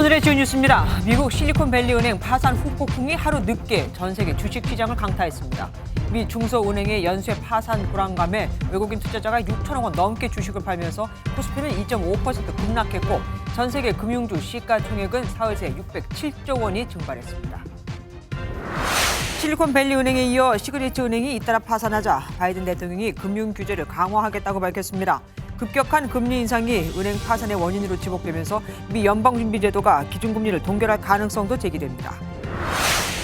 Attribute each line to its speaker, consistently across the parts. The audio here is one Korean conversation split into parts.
Speaker 1: 오늘의 주요 뉴스입니다. 미국 실리콘밸리 은행 파산 후폭풍이 하루 늦게 전 세계 주식시장을 강타했습니다. 미 중소은행의 연쇄 파산 불안감에 외국인 투자자가 6천억 원 넘게 주식을 팔면서 코스피는 2.5% 급락했고 전 세계 금융주 시가총액은 사흘 새 607조 원이 증발했습니다. 실리콘밸리 은행에 이어 시그니처 은행이 잇따라 파산하자 바이든 대통령이 금융 규제를 강화하겠다고 밝혔습니다. 급격한 금리 인상이 은행 파산의 원인으로 지목되면서 미 연방준비제도가 기준금리를 동결할 가능성도 제기됩니다.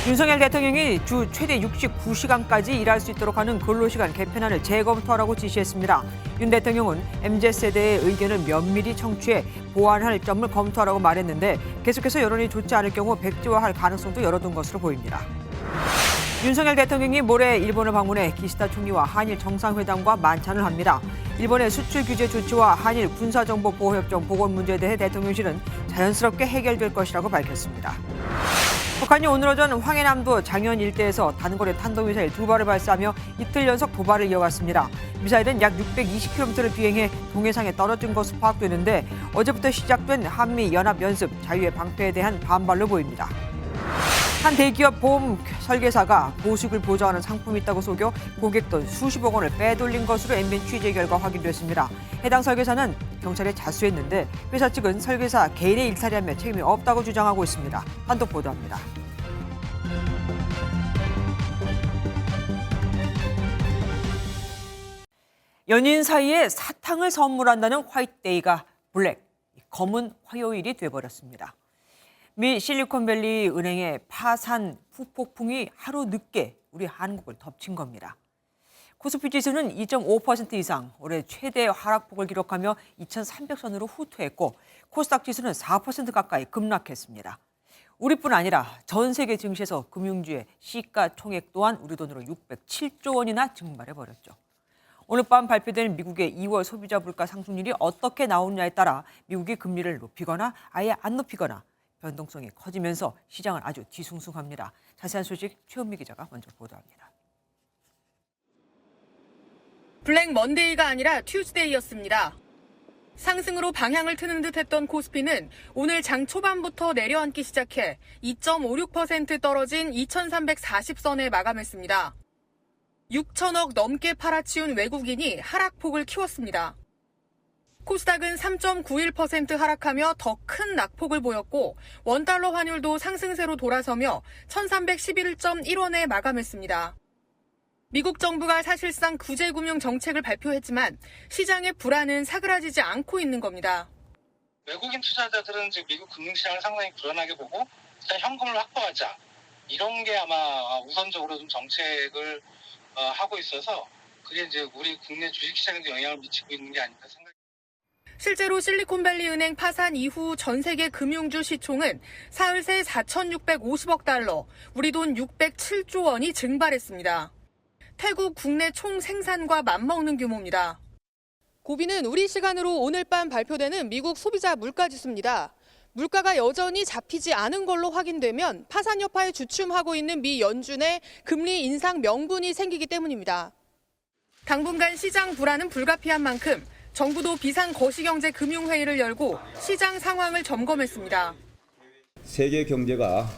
Speaker 1: 윤석열 대통령이 주 최대 69시간까지 일할 수 있도록 하는 근로시간 개편안을 재검토하라고 지시했습니다. 윤 대통령은 MZ세대의 의견을 면밀히 청취해 보완할 점을 검토하라고 말했는데 계속해서 여론이 좋지 않을 경우 백지화할 가능성도 열어둔 것으로 보입니다. 윤석열 대통령이 모레 일본을 방문해 기시다 총리와 한일 정상회담과 만찬을 합니다. 일본의 수출 규제 조치와 한일 군사정보보호협정 복원 문제에 대해 대통령실은 자연스럽게 해결될 것이라고 밝혔습니다. 북한이 오늘 오전 황해남도 장현 일대에서 단거리 탄도미사일 2발을 발사하며 이틀 연속 도발을 이어갔습니다. 미사일은 약 620km를 비행해 동해상에 떨어진 것으로 파악되는데 어제부터 시작된 한미 연합연습 자유의 방패에 대한 반발로 보입니다. 한 대기업 보험 설계사가 보식을 보장하는 상품이 있다고 속여 고객 돈 수십억 원을 빼돌린 것으로 MBN 취재 결과 확인됐습니다. 해당 설계사는 경찰에 자수했는데 회사 측은 설계사 개인의 일탈이라며 책임이 없다고 주장하고 있습니다. 단독 보도합니다. 연인 사이에 사탕을 선물한다는 화이트데이가 블랙, 검은 화요일이 돼버렸습니다. 미 실리콘밸리 은행의 파산 후폭풍이 하루 늦게 우리 한국을 덮친 겁니다. 코스피 지수는 2.5% 이상 올해 최대 하락폭을 기록하며 2,300선으로 후퇴했고 코스닥 지수는 4% 가까이 급락했습니다. 우리뿐 아니라 전 세계 증시에서 금융주의 시가총액 또한 우리 돈으로 607조 원이나 증발해버렸죠. 오늘 밤 발표된 미국의 2월 소비자 물가 상승률이 어떻게 나오느냐에 따라 미국이 금리를 높이거나 아예 안 높이거나 변동성이 커지면서 시장은 아주 뒤숭숭합니다. 자세한 소식 최은미 기자가 먼저 보도합니다.
Speaker 2: 블랙 먼데이가 아니라 튜즈데이였습니다. 상승으로 방향을 트는 듯했던 코스피는 오늘 장 초반부터 내려앉기 시작해 2.56% 떨어진 2,340선에 마감했습니다. 6천억 넘게 팔아치운 외국인이 하락폭을 키웠습니다. 코스닥은 3.91% 하락하며 더 큰 낙폭을 보였고 원달러 환율도 상승세로 돌아서며 1311.1원에 마감했습니다. 미국 정부가 사실상 구제금융 정책을 발표했지만 시장의 불안은 사그라지지 않고 있는 겁니다.
Speaker 3: 외국인 투자자들은 지금 미국 금융시장을 상당히 불안하게 보고 일단 현금을 확보하자 이런 게 아마 우선적으로 좀 정책을 하고 있어서 그게 이제 우리 국내 주식시장에도 영향을 미치고 있는 게 아닐까 생각합니다.
Speaker 2: 실제로 실리콘밸리 은행 파산 이후 전 세계 금융주 시총은 사흘 새 4,650억 달러, 우리 돈 607조 원이 증발했습니다. 태국 국내 총 생산과 맞먹는 규모입니다. 고비는 우리 시간으로 오늘 밤 발표되는 미국 소비자 물가지수입니다. 물가가 여전히 잡히지 않은 걸로 확인되면 파산 여파에 주춤하고 있는 미 연준의 금리 인상 명분이 생기기 때문입니다. 당분간 시장 불안은 불가피한 만큼 정부도 비상거시경제금융회의를 열고 시장 상황을 점검했습니다.
Speaker 4: 세계 경제가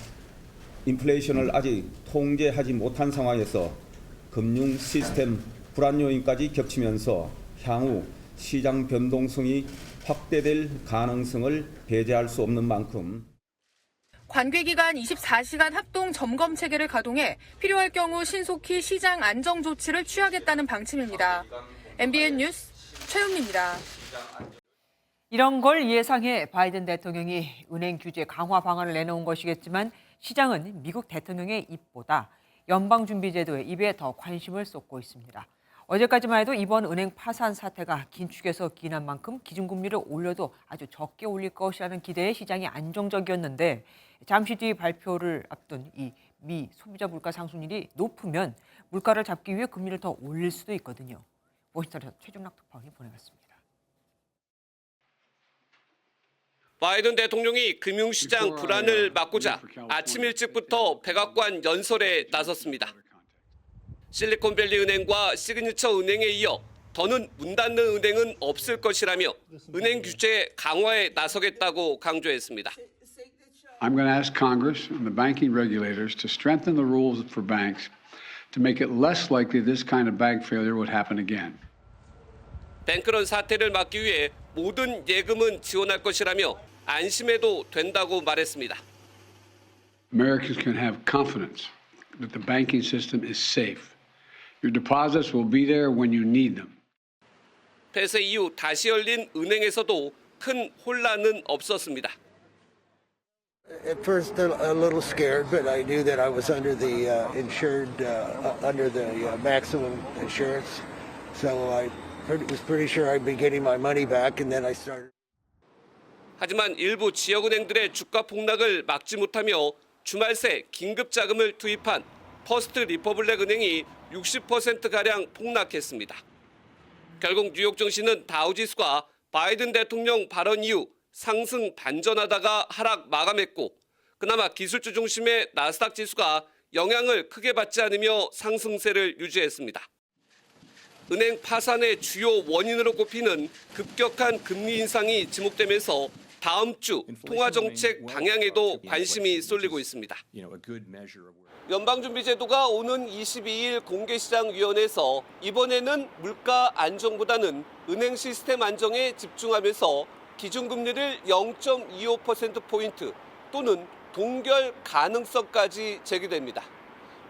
Speaker 4: 인플레이션을 아직 통제하지 못한 상황에서 금융 시스템 불안 요인까지 겹치면서 향후 시장 변동성이 확대될 가능성을 배제할 수 없는 만큼
Speaker 2: 관계기관 24시간 합동 점검 체계를 가동해 필요할 경우 신속히 시장 안정 조치를 취하겠다는 방침입니다. MBN 뉴스 최은미입니다.
Speaker 1: 이런 걸 예상해 바이든 대통령이 은행 규제 강화 방안을 내놓은 것이겠지만 시장은 미국 대통령의 입보다 연방준비제도의 입에 더 관심을 쏟고 있습니다. 어제까지만 해도 이번 은행 파산 사태가 긴축해서 기인한 만큼 기준금리를 올려도 아주 적게 올릴 것이라는 기대에 시장이 안정적이었는데 잠시 뒤 발표를 앞둔 이 미 소비자 물가 상승률이 높으면 물가를 잡기 위해 금리를 더 올릴 수도 있거든요. 워싱턴에서 최종락 특파원이 보내왔습니다.
Speaker 5: 바이든 대통령이 금융시장 불안을 막고자 아침 일찍부터 백악관 연설에 나섰습니다. 실리콘밸리 은행과 시그니처 은행에 이어 더는 문 닫는 은행은 없을 것이라며 은행 규제 강화에 나서겠다고 강조했습니다.
Speaker 6: I'm going to ask Congress and the banking regulators to strengthen the rules for banks to make it less likely this kind of bank failure would happen again.
Speaker 5: 뱅크런 사태를 막기 위해 모든 예금은 지원할 것이라며 안심해도 된다고 말했습니다.
Speaker 6: Americans can have confidence that the banking system is safe. Your deposits will be there when you need them.
Speaker 5: 폐쇄 이후 다시 열린 은행에서도 큰 혼란은 없었습니다.
Speaker 7: At first, a little scared, but I knew that I was under the insured, under the maximum insurance. So I was pretty sure I'd be getting my money back, and then I started.
Speaker 5: 하지만 일부 지역은행들의 주가 폭락을 막지 못하며 주말 새 긴급 자금을 투입한 퍼스트 리퍼블릭 은행이 60%가량 폭락했습니다. 결국 뉴욕 증시는 다우지수가 바이든 대통령 발언 이후 상승 반전하다가 하락 마감했고 그나마 기술주 중심의 나스닥 지수가 영향을 크게 받지 않으며 상승세를 유지했습니다. 은행 파산의 주요 원인으로 꼽히는 급격한 금리 인상이 지목되면서 다음 주 통화정책 방향에도 관심이 쏠리고 있습니다. 연방준비제도가 오는 22일 공개시장위원회에서 이번에는 물가 안정보다는 은행 시스템 안정에 집중하면서 기준금리를 0.25%포인트 또는 동결 가능성까지 제기됩니다.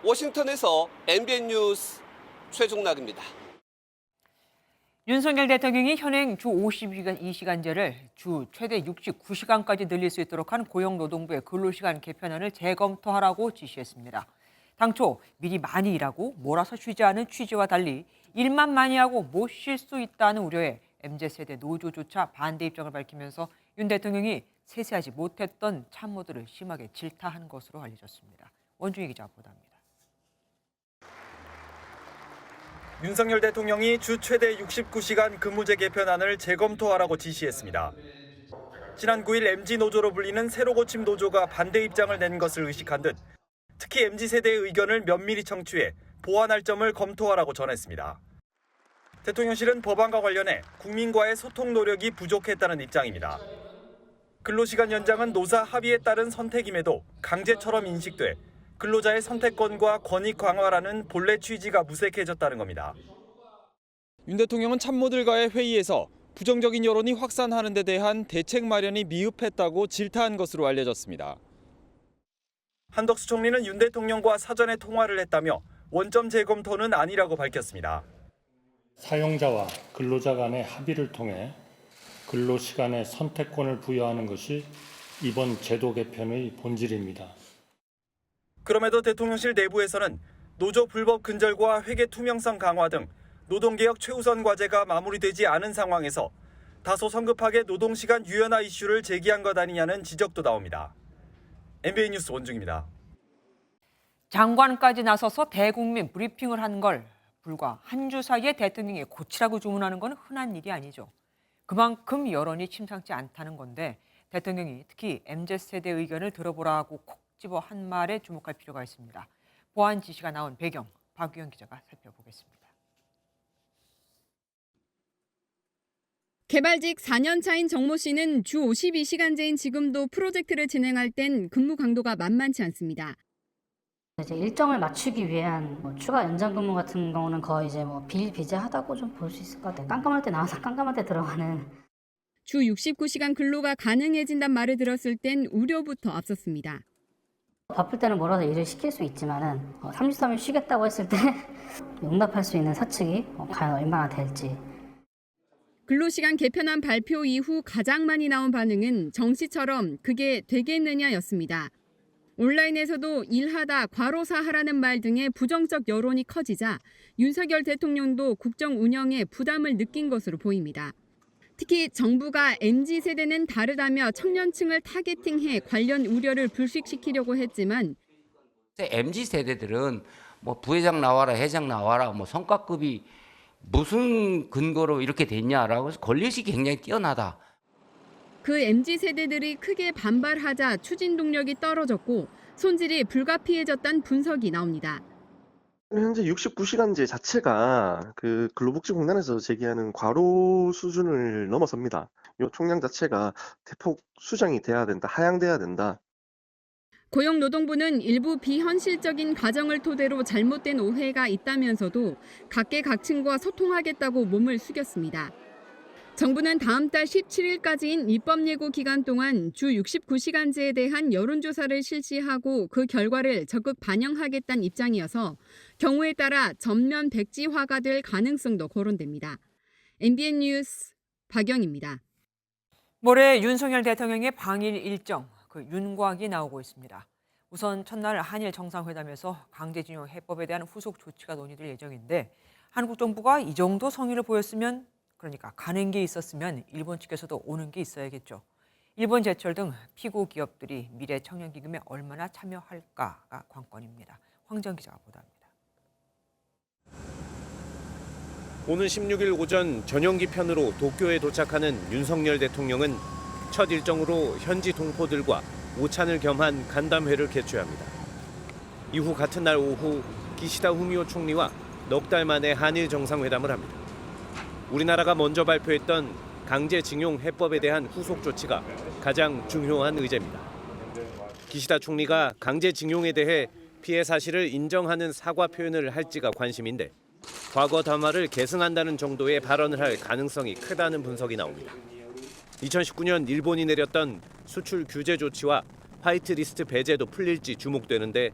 Speaker 5: 워싱턴에서 MBN 뉴스 최종락입니다.
Speaker 1: 윤석열 대통령이 현행 주 52시간제를 주 최대 69시간까지 늘릴 수 있도록 한 고용노동부의 근로시간 개편안을 재검토하라고 지시했습니다. 당초 미리 많이 일하고 몰아서 쉬지 않은 취지와 달리 일만 많이 하고 못 쉴 수 있다는 우려에 MZ세대 노조조차 반대 입장을 밝히면서 윤 대통령이 세세하지 못했던 참모들을 심하게 질타한 것으로 알려졌습니다. 원중희 기자가 보도합니다.
Speaker 8: 윤석열 대통령이 주 최대 69시간 근무제 개편안을 재검토하라고 지시했습니다. 지난 9일 MZ노조로 불리는 새로 고침 노조가 반대 입장을 낸 것을 의식한 듯 특히 MZ세대의 의견을 면밀히 청취해 보완할 점을 검토하라고 전했습니다. 대통령실은 법안과 관련해 국민과의 소통 노력이 부족했다는 입장입니다. 근로시간 연장은 노사 합의에 따른 선택임에도 강제처럼 인식돼 근로자의 선택권과 권익 강화라는 본래 취지가 무색해졌다는 겁니다.
Speaker 9: 윤 대통령은 참모들과의 회의에서 부정적인 여론이 확산하는 데 대한 대책 마련이 미흡했다고 질타한 것으로 알려졌습니다.
Speaker 8: 한덕수 총리는 윤 대통령과 사전에 통화를 했다며 원점 재검토는 아니라고 밝혔습니다.
Speaker 10: 사용자와 근로자 간의 합의를 통해 근로시간의 선택권을 부여하는 것이 이번 제도 개편의 본질입니다.
Speaker 8: 그럼에도 대통령실 내부에서는 노조 불법 근절과 회계 투명성 강화 등 노동개혁 최우선 과제가 마무리되지 않은 상황에서 다소 성급하게 노동시간 유연화 이슈를 제기한 것 아니냐는 지적도 나옵니다. MBN 뉴스 원중입니다.
Speaker 1: 장관까지 나서서 대국민 브리핑을 한 걸 불과 한 주 사이에 대통령이 고치라고 주문하는 건 흔한 일이 아니죠. 그만큼 여론이 심상치 않다는 건데 대통령이 특히 MZ세대 의견을 들어보라고 콕 집어 한 말에 주목할 필요가 있습니다. 보안 지시가 나온 배경, 박유영 기자가 살펴보겠습니다.
Speaker 11: 개발직 4년 차인 정모 씨는 주 52시간제인 지금도 프로젝트를 진행할 땐 근무 강도가 만만치 않습니다.
Speaker 12: 이제 일정을 맞추기 위한 추가 연장 근무 같은 경우는 거의 이제 비일비재하다고 좀 볼 수 있을 것 같아요. 깜깜할 때 나와서 깜깜할 때 들어가는.
Speaker 11: 주 69시간 근로가 가능해진단 말을 들었을 땐 우려부터 앞섰습니다.
Speaker 12: 바쁠 때는 몰아서 일을 시킬 수 있지만은 33일 쉬겠다고 했을 때 용납할 수 있는 사측이 과연 얼마나 될지.
Speaker 11: 근로시간 개편안 발표 이후 가장 많이 나온 반응은 정 씨처럼 그게 되겠느냐였습니다. 온라인에서도 일하다 과로사하라는 말 등의 부정적 여론이 커지자 윤석열 대통령도 국정 운영에 부담을 느낀 것으로 보입니다. 특히 정부가 MZ세대는 다르다며 청년층을 타겟팅해 관련 우려를 불식시키려고 했지만
Speaker 13: MZ세대들은 부회장 나와라, 회장 나와라, 성과급이 무슨 근거로 이렇게 됐냐라고 해서 권리의식이 굉장히 뛰어나다.
Speaker 11: 그 MZ세대들이 크게 반발하자 추진 동력이 떨어졌고 손질이 불가피해졌다는 분석이 나옵니다.
Speaker 14: 현재 69시간제 자체가 그 근로복지공단에서 제기하는 과로 수준을 넘어섭니다. 이 총량 자체가 대폭 수정이 돼야 된다, 하향돼야 된다.
Speaker 11: 고용노동부는 일부 비현실적인 가정을 토대로 잘못된 오해가 있다면서도 각계각층과 소통하겠다고 몸을 숙였습니다. 정부는 다음 달 17일까지인 입법 예고 기간 동안 주 69시간제에 대한 여론조사를 실시하고 그 결과를 적극 반영하겠다는 입장이어서 경우에 따라 전면 백지화가 될 가능성도 거론됩니다. MBN 뉴스 박영입니다.
Speaker 1: 모레 윤석열 대통령의 방일 일정, 그 윤곽이 나오고 있습니다. 우선 첫날 한일 정상회담에서 강제징용 해법에 대한 후속 조치가 논의될 예정인데 한국 정부가 이 정도 성의를 보였으면, 그러니까 가는 게 있었으면 일본 측에서도 오는 게 있어야겠죠. 일본 제철 등 피고 기업들이 미래 청년기금에 얼마나 참여할까가 관건입니다. 황정 기자가 보도합니다.
Speaker 15: 오는 16일 오전 전용기 편으로 도쿄에 도착하는 윤석열 대통령은 첫 일정으로 현지 동포들과 오찬을 겸한 간담회를 개최합니다. 이후 같은 날 오후 기시다 후미오 총리와 넉 달 만에 한일 정상회담을 합니다. 우리나라가 먼저 발표했던 강제징용 해법에 대한 후속 조치가 가장 중요한 의제입니다. 기시다 총리가 강제징용에 대해 피해 사실을 인정하는 사과 표현을 할지가 관심인데 과거 담화를 계승한다는 정도의 발언을 할 가능성이 크다는 분석이 나옵니다. 2019년 일본이 내렸던 수출 규제 조치와 화이트리스트 배제도 풀릴지 주목되는데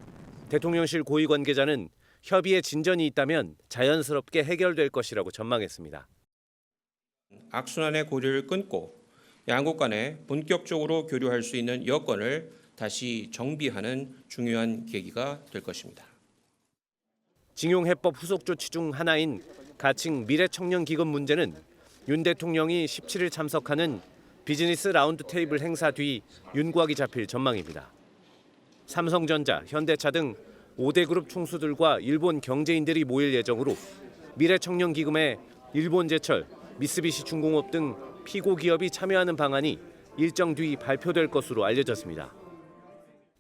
Speaker 15: 대통령실 고위 관계자는 협의에 진전이 있다면 자연스럽게 해결될 것이라고 전망했습니다.
Speaker 16: 악순환의 고리를 끊고 양국 간에 본격적으로 교류할 수 있는 여건을 다시 정비하는 중요한 계기가 될 것입니다.
Speaker 15: 징용해법 후속 조치 중 하나인 가칭 미래청년기금 문제는 윤 대통령이 17일 참석하는 비즈니스 라운드 테이블 행사 뒤 윤곽이 잡힐 전망입니다. 삼성전자, 현대차 등 5대 그룹 총수들과 일본 경제인들이 모일 예정으로 미래청년기금에 일본제철, 미쓰비시 중공업 등 피고 기업이 참여하는 방안이 일정 뒤 발표될 것으로 알려졌습니다.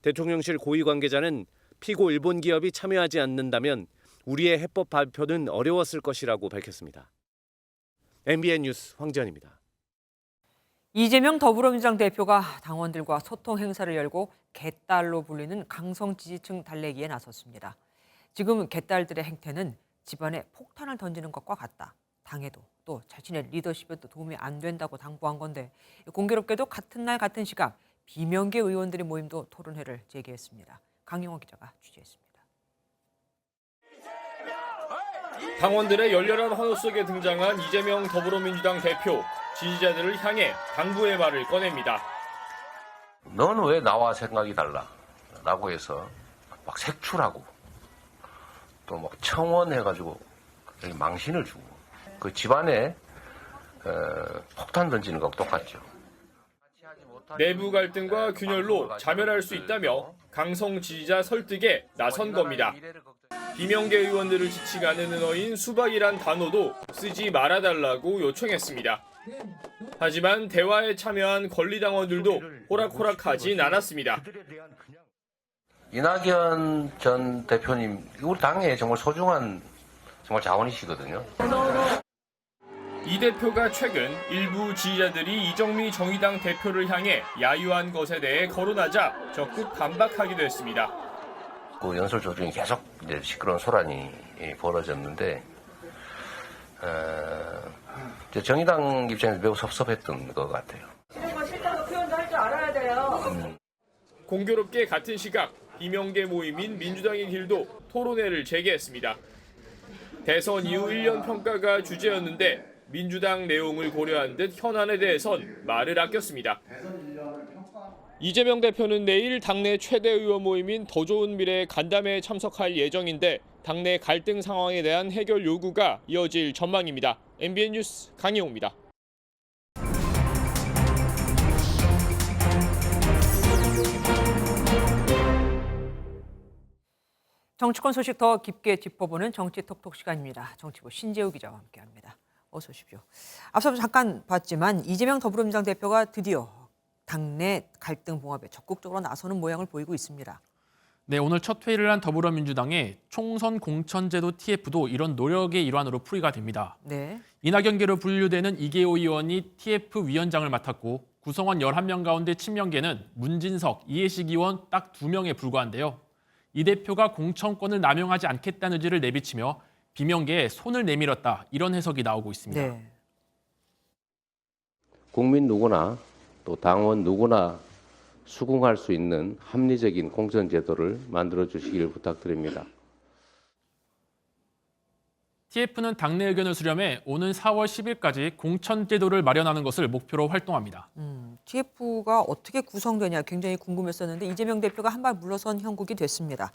Speaker 15: 대통령실 고위 관계자는 피고 일본 기업이 참여하지 않는다면 우리의 해법 발표는 어려웠을 것이라고 밝혔습니다. MBN 뉴스 황지연입니다.
Speaker 1: 이재명 더불어민주당 대표가 당원들과 소통 행사를 열고 개딸로 불리는 강성 지지층 달래기에 나섰습니다. 지금 개딸들의 행태는 집안에 폭탄을 던지는 것과 같다. 당에도 또 자신의 리더십에도 도움이 안 된다고 당부한 건데 공교롭게도 같은 날 같은 시각 비명계 의원들의 모임도 토론회를 재개했습니다. 강영호 기자가 취재했습니다.
Speaker 9: 당원들의 열렬한 환호 속에 등장한 이재명 더불어민주당 대표, 지지자들을 향해 당부의 말을 꺼냅니다.
Speaker 17: 너는 왜 나와 생각이 달라? 라고 해서 막 색출하고 또 막 청원해가지고 망신을 주고 그 집안에 폭탄 던지는 거하고 똑같죠.
Speaker 9: 내부 갈등과 균열로 자멸할 수 있다며 강성 지지자 설득에 나선 겁니다. 비명계 의원들을 지칭하는 은어인 수박이란 단어도 쓰지 말아달라고 요청했습니다. 하지만 대화에 참여한 권리당원들도 호락호락하진 않았습니다.
Speaker 17: 이낙연 전 대표님, 우리 당에 정말 소중한 정말 자원이시거든요.
Speaker 9: 이 대표가 최근 일부 지지자들이 이정미 정의당 대표를 향해 야유한 것에 대해 거론하자 적극 반박하기도 했습니다.
Speaker 17: 그 연설조 중에 계속 이제 시끄러운 소란이 벌어졌는데 이제 정의당 입장에서 매우 섭섭했던 것 같아요.
Speaker 1: 싫다고 표현도 할 줄 알아야 돼요.
Speaker 9: 공교롭게 같은 시각 비명계 모임인 민주당의 길도 토론회를 재개했습니다. 대선 이후 1년 평가가 주제였는데 민주당 내용을 고려한 듯 현안에 대해선 말을 아꼈습니다. 이재명 대표는 내일 당내 최대 의원 모임인 더 좋은 미래의 간담회에 참석할 예정인데 당내 갈등 상황에 대한 해결 요구가 이어질 전망입니다. MBN 뉴스 강희용입니다.
Speaker 1: 정치권 소식 더 깊게 짚어보는 정치톡톡 시간입니다. 정치부 신재우 기자와 함께합니다. 어서 오십시오. 앞서 잠깐 봤지만 이재명 더불어민주당 대표가 드디어 당내 갈등 봉합에 적극적으로 나서는 모양을 보이고 있습니다.
Speaker 18: 네, 오늘 첫 회의를 한 더불어민주당의 총선 공천제도 TF도 이런 노력의 일환으로 풀이가 됩니다.
Speaker 1: 네.
Speaker 18: 이낙연계로 분류되는 이계호 의원이 TF 위원장을 맡았고 구성원 11명 가운데 친명계는 문진석, 이해식 의원 딱 2명에 불과한데요. 이 대표가 공천권을 남용하지 않겠다는 의지를 내비치며 비명계에 손을 내밀었다, 이런 해석이 나오고 있습니다.
Speaker 1: 네.
Speaker 17: 국민 누구나 또 당원 누구나 수긍할 수 있는 합리적인 공천 제도를 만들어 주시길 부탁드립니다.
Speaker 18: TF는 당내 의견을 수렴해 오는 4월 10일까지 공천 제도를 마련하는 것을 목표로 활동합니다.
Speaker 1: TF가 어떻게 구성되냐 굉장히 궁금했었는데 이재명 대표가 한 발 물러선 형국이 됐습니다.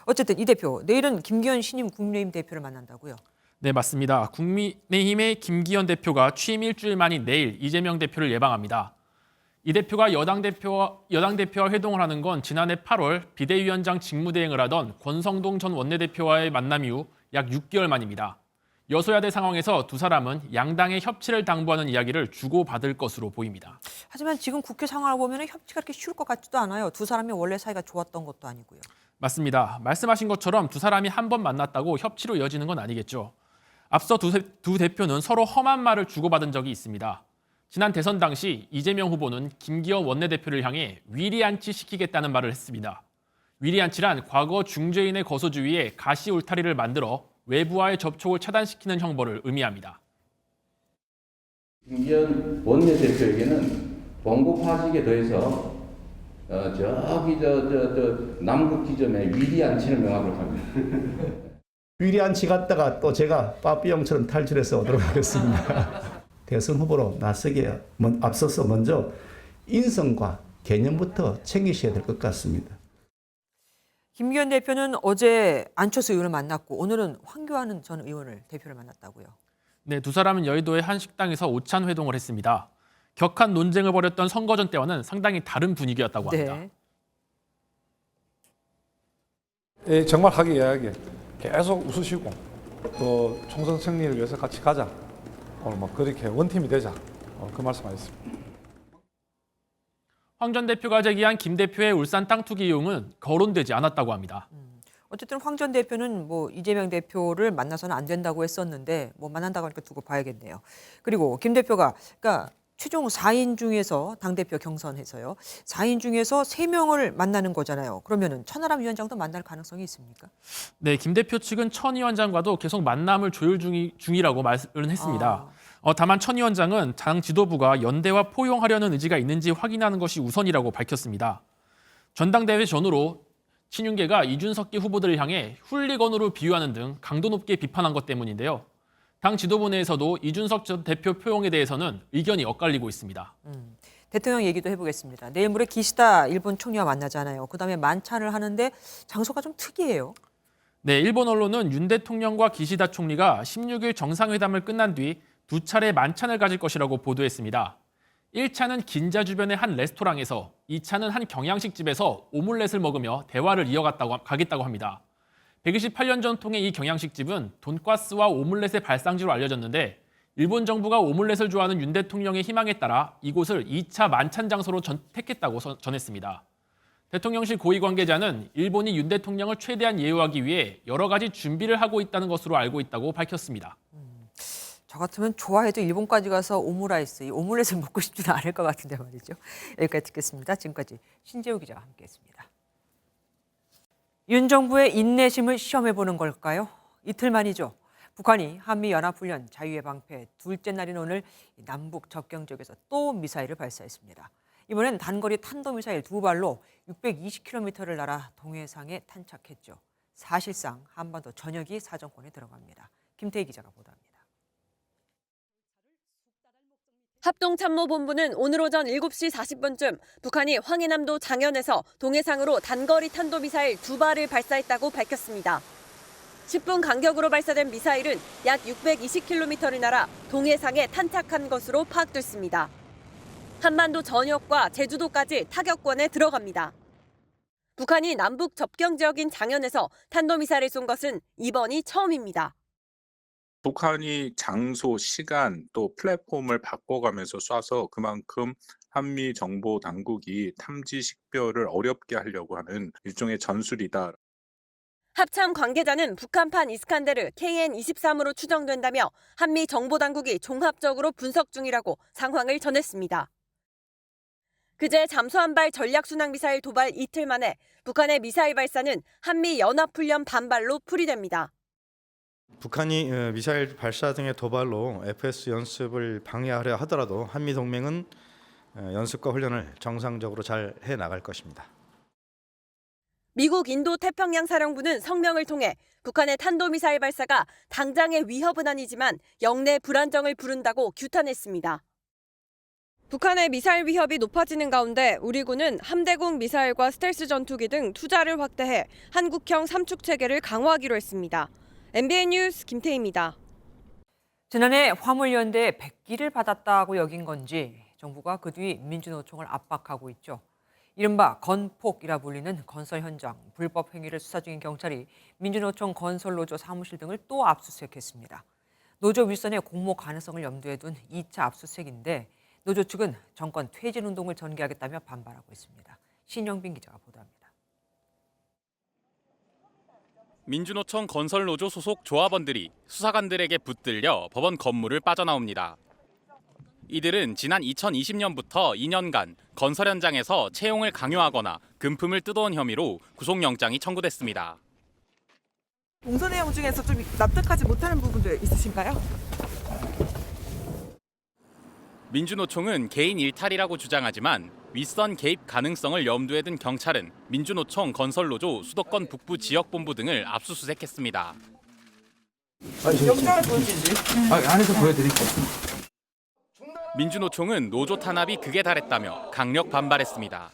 Speaker 1: 어쨌든 이 대표, 내일은 김기현 신임 국민의힘 대표를 만난다고요?
Speaker 18: 네, 맞습니다. 국민의힘의 김기현 대표가 취임 일주일 만인 내일 이재명 대표를 예방합니다. 이 대표가 여당 대표와 회동을 하는 건 지난해 8월 비대위원장 직무대행을 하던 권성동 전 원내대표와의 만남 이후 약 6개월 만입니다. 여소야대 상황에서 두 사람은 양당의 협치를 당부하는 이야기를 주고받을 것으로 보입니다.
Speaker 1: 하지만 지금 국회 상황을 보면 협치가 그렇게 쉬울 것 같지도 않아요. 두 사람이 원래 사이가 좋았던 것도 아니고요.
Speaker 18: 맞습니다. 말씀하신 것처럼 두 사람이 한 번 만났다고 협치로 이어지는 건 아니겠죠. 앞서 두 대표는 서로 험한 말을 주고받은 적이 있습니다. 지난 대선 당시 이재명 후보는 김기현 원내대표를 향해 위리안치시키겠다는 말을 했습니다. 위리안치란 과거 중죄인의 거소 주위에 가시 울타리를 만들어 외부와의 접촉을 차단시키는 형벌을 의미합니다.
Speaker 17: 김기현 원내대표에게는 봉고 파직에 더해서 저기 남극 지점에 위리안치를 명하도록 합니다.
Speaker 19: 위리안치 갔다가 또 제가 빠삐용처럼 탈출해서 오도록 하겠습니다. 대선 후보로 나서기에 앞서서 먼저 인성과 개념부터 챙기셔야 될 것 같습니다.
Speaker 1: 김기현 대표는 어제 안철수 의원을 만났고 오늘은 황교안 전 대표를 만났다고요?
Speaker 18: 네, 두 사람은 여의도의 한 식당에서 오찬 회동을 했습니다. 격한 논쟁을 벌였던 선거전 때와는 상당히 다른 분위기였다고 합니다.
Speaker 20: 네. 정말 화기애애하게 계속 웃으시고 또 총선 승리를 위해서 같이 가자. 오늘 뭐 그렇게 원팀이 되자. 그 말씀하셨습니다.
Speaker 18: 황 전 대표가 제기한 김 대표의 울산 땅 투기 의혹은 거론되지 않았다고 합니다.
Speaker 1: 어쨌든 황 전 대표는 뭐 이재명 대표를 만나서는 안 된다고 했었는데 뭐 만난다고 하니까 두고 봐야겠네요. 그리고 김 대표가 그러니까 최종 4인 중에서 당대표 경선해서요. 4인 중에서 3명을 만나는 거잖아요. 그러면은 천하람 위원장도 만날 가능성이 있습니까?
Speaker 18: 네, 김 대표 측은 천 위원장과도 계속 만남을 조율 중이라고 말을 했습니다. 다만 천 위원장은 당 지도부가 연대와 포용하려는 의지가 있는지 확인하는 것이 우선이라고 밝혔습니다. 전당대회 전후로 친윤계가 이준석계 후보들을 향해 훌리건으로 비유하는 등 강도 높게 비판한 것 때문인데요. 당 지도부 내에서도 이준석 전 대표 포용에 대해서는 의견이 엇갈리고 있습니다.
Speaker 1: 대통령 얘기도 해보겠습니다. 내일 모레 기시다 일본 총리와 만나잖아요. 그다음에 만찬을 하는데 장소가 좀 특이해요.
Speaker 18: 네, 일본 언론은 윤 대통령과 기시다 총리가 16일 정상회담을 끝난 뒤 두 차례 만찬을 가질 것이라고 보도했습니다. 1차는 긴자 주변의 한 레스토랑에서, 2차는 한 경양식 집에서 오믈렛을 먹으며 대화를 가겠다고 합니다. 128년 전통의 이 경양식집은 돈가스와 오믈렛의 발상지로 알려졌는데 일본 정부가 오믈렛을 좋아하는 윤 대통령의 희망에 따라 이곳을 2차 만찬 장소로 택했다고 전했습니다. 대통령실 고위 관계자는 일본이 윤 대통령을 최대한 예우하기 위해 여러 가지 준비를 하고 있다는 것으로 알고 있다고 밝혔습니다.
Speaker 1: 저 같으면 좋아해도 일본까지 가서 오므라이스, 이 오믈렛을 먹고 싶지는 않을 것 같은데 말이죠. 여기까지 듣겠습니다. 지금까지 신재우 기자와 함께했습니다. 윤 정부의 인내심을 시험해보는 걸까요? 이틀 만이죠. 북한이 한미연합훈련 자유의 방패 둘째 날인 오늘 남북 접경 지역에서 또 미사일을 발사했습니다. 이번엔 단거리 탄도미사일 2발로 620km를 날아 동해상에 탄착했죠. 사실상 한반도 전역이 사정권에 들어갑니다. 김태희 기자가 보도합니다.
Speaker 21: 합동참모본부는 오늘 오전 7시 40분쯤 북한이 황해남도 장현에서 동해상으로 단거리 탄도미사일 2발을 발사했다고 밝혔습니다. 10분 간격으로 발사된 미사일은 약 620km를 날아 동해상에 탄착한 것으로 파악됐습니다. 한반도 전역과 제주도까지 타격권에 들어갑니다. 북한이 남북 접경 지역인 장현에서 탄도미사일을 쏜 것은 이번이 처음입니다.
Speaker 22: 북한이 장소, 시간, 또 플랫폼을 바꿔가면서 쏴서 그만큼 한미 정보 당국이 탐지 식별을 어렵게 하려고 하는 일종의 전술이다.
Speaker 21: 합참 관계자는 북한판 이스칸데르 KN-23으로 추정된다며 한미 정보 당국이 종합적으로 분석 중이라고 상황을 전했습니다. 그제 잠수함발 전략순항미사일 도발 이틀 만에 북한의 미사일 발사는 한미 연합훈련 반발로 풀이됩니다.
Speaker 3: 북한이 미사일 발사 등의 도발로 FS 연습을 방해하려 하더라도 한미 동맹은 연습과 훈련을 정상적으로 잘 해나갈 것입니다.
Speaker 21: 미국 인도태평양 사령부는 성명을 통해 북한의 탄도미사일 발사가 당장의 위협은 아니지만 영내 불안정을 부른다고 규탄했습니다. 북한의 미사일 위협이 높아지는 가운데 우리 군은 함대공 미사일과 스텔스 전투기 등 투자를 확대해 한국형 삼축 체계를 강화하기로 했습니다. MBN 뉴스 김태희입니다.
Speaker 1: 지난해 화물연대에 100기를 받았다고 여긴 건지 정부가 그 뒤 민주노총을 압박하고 있죠. 이른바 건폭이라 불리는 건설 현장 불법 행위를 수사 중인 경찰이 민주노총 건설노조 사무실 등을 또 압수수색했습니다. 노조 윗선의 공모 가능성을 염두에 둔 2차 압수수색인데 노조 측은 정권 퇴진 운동을 전개하겠다며 반발하고 있습니다. 신영빈 기자가 보도합니다.
Speaker 4: 민주노총 건설노조 소속 조합원들이 수사관들에게 붙들려 법원 건물을 빠져나옵니다. 이들은 지난 2020년부터 2년간 건설 현장에서 채용을 강요하거나 금품을 뜯어온 혐의로 구속영장이 청구됐습니다.
Speaker 23: 공소 내용 중에서 좀 납득하지 못하는 부분들 있으신가요?
Speaker 4: 민주노총은 개인 일탈이라고 주장하지만 윗선 개입 가능성을 염두에 둔 경찰은 민주노총 건설노조 수도권 북부지역본부 등을 압수수색했습니다.
Speaker 23: 영상을 보여주지.
Speaker 4: 안에서 보여드릴게요. 민주노총은 노조 탄압이 극에 달했다며 강력 반발했습니다.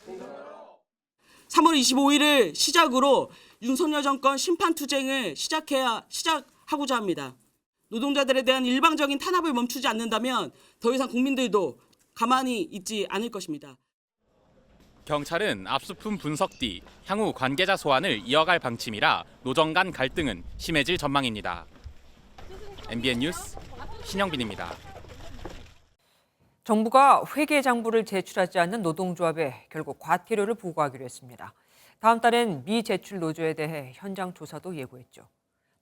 Speaker 24: 3월 25일을 시작으로 윤석열 정권 심판투쟁을 시작하고자 합니다. 노동자들에 대한 일방적인 탄압을 멈추지 않는다면 더 이상 국민들도 가만히 있지 않을 것입니다.
Speaker 4: 경찰은 압수품 분석 뒤 향후 관계자 소환을 이어갈 방침이라 노정 간 갈등은 심해질 전망입니다. MBN 뉴스 신영빈입니다.
Speaker 1: 정부가 회계장부를 제출하지 않는 노동조합에 결국 과태료를 부과하기로 했습니다. 다음 달엔 미제출 노조에 대해 현장 조사도 예고했죠.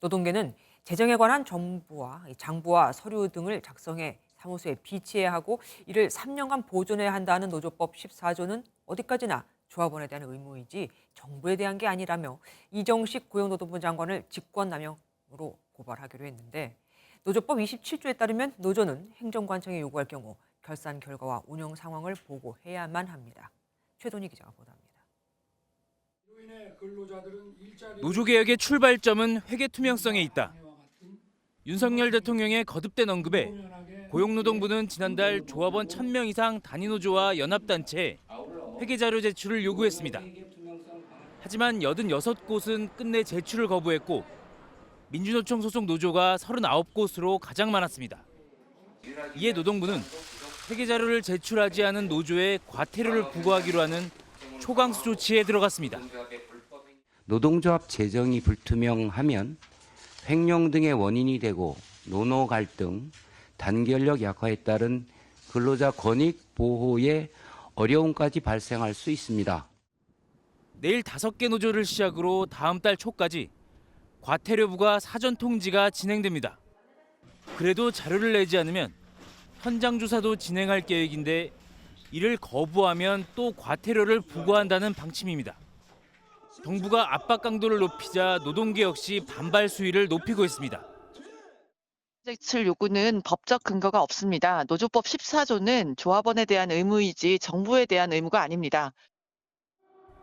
Speaker 1: 노동계는 재정에 관한 장부와 서류 등을 작성해 사무소에 비치해야 하고 이를 3년간 보존해야 한다는 노조법 14조는 어디까지나 조합원에 대한 의무이지 정부에 대한 게 아니라며 이정식 고용노동부 장관을 직권남용으로 고발하기로 했는데 노조법 27조에 따르면 노조는 행정관청에 요구할 경우 결산 결과와 운영 상황을 보고해야만 합니다. 최돈희 기자가 보도합니다.
Speaker 25: 노조개혁의 출발점은 회계 투명성에 있다. 윤석열 대통령의 거듭된 언급에 고용노동부는 지난달 조합원 1,000명 이상 단위노조와 연합단체에 회계자료 제출을 요구했습니다. 하지만 86곳은 끝내 제출을 거부했고 민주노총 소속 노조가 39곳으로 가장 많았습니다. 이에 노동부는 회계자료를 제출하지 않은 노조에 과태료를 부과하기로 하는 초강수 조치에 들어갔습니다.
Speaker 13: 노동조합 재정이 불투명하면 횡령 등의 원인이 되고 노노 갈등, 단결력 약화에 따른 근로자 권익 보호에 어려움까지 발생할 수 있습니다.
Speaker 25: 내일 5개 노조를 시작으로 다음 달 초까지 과태료 부과 사전 통지가 진행됩니다. 그래도 자료를 내지 않으면 현장 조사도 진행할 계획인데 이를 거부하면 또 과태료를 부과한다는 방침입니다. 정부가 압박 강도를 높이자 노동계 역시 반발 수위를 높이고 있습니다.
Speaker 26: 제출 요구는 법적 근거가 없습니다. 노조법 14조는 조합원에 대한 의무이지 정부에 대한 의무가 아닙니다.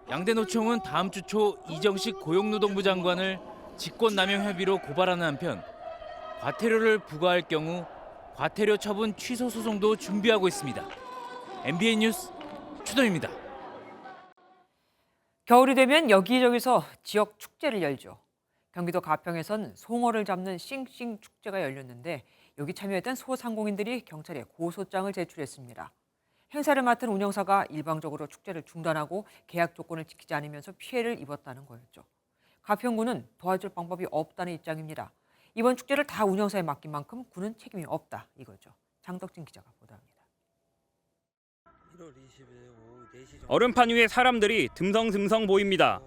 Speaker 25: 양대 노총은 다음 주 초 이정식 고용노동부 장관을 직권남용 혐의로 고발하는 한편 과태료를 부과할 경우 과태료 처분 취소 소송도 준비하고 있습니다. MBN 뉴스 최동입니다.
Speaker 1: 겨울이 되면 여기저기서 지역 축제를 열죠. 경기도 가평에선 송어를 잡는 싱싱 축제가 열렸는데 여기 참여했던 소상공인들이 경찰에 고소장을 제출했습니다. 행사를 맡은 운영사가 일방적으로 축제를 중단하고 계약 조건을 지키지 않으면서 피해를 입었다는 거였죠. 가평구는 도와줄 방법이 없다는 입장입니다. 이번 축제를 다 운영사에 맡긴 만큼 구는 책임이 없다 이거죠. 장덕진 기자가 보도합니다.
Speaker 27: 얼음판 위에 사람들이 듬성듬성 보입니다.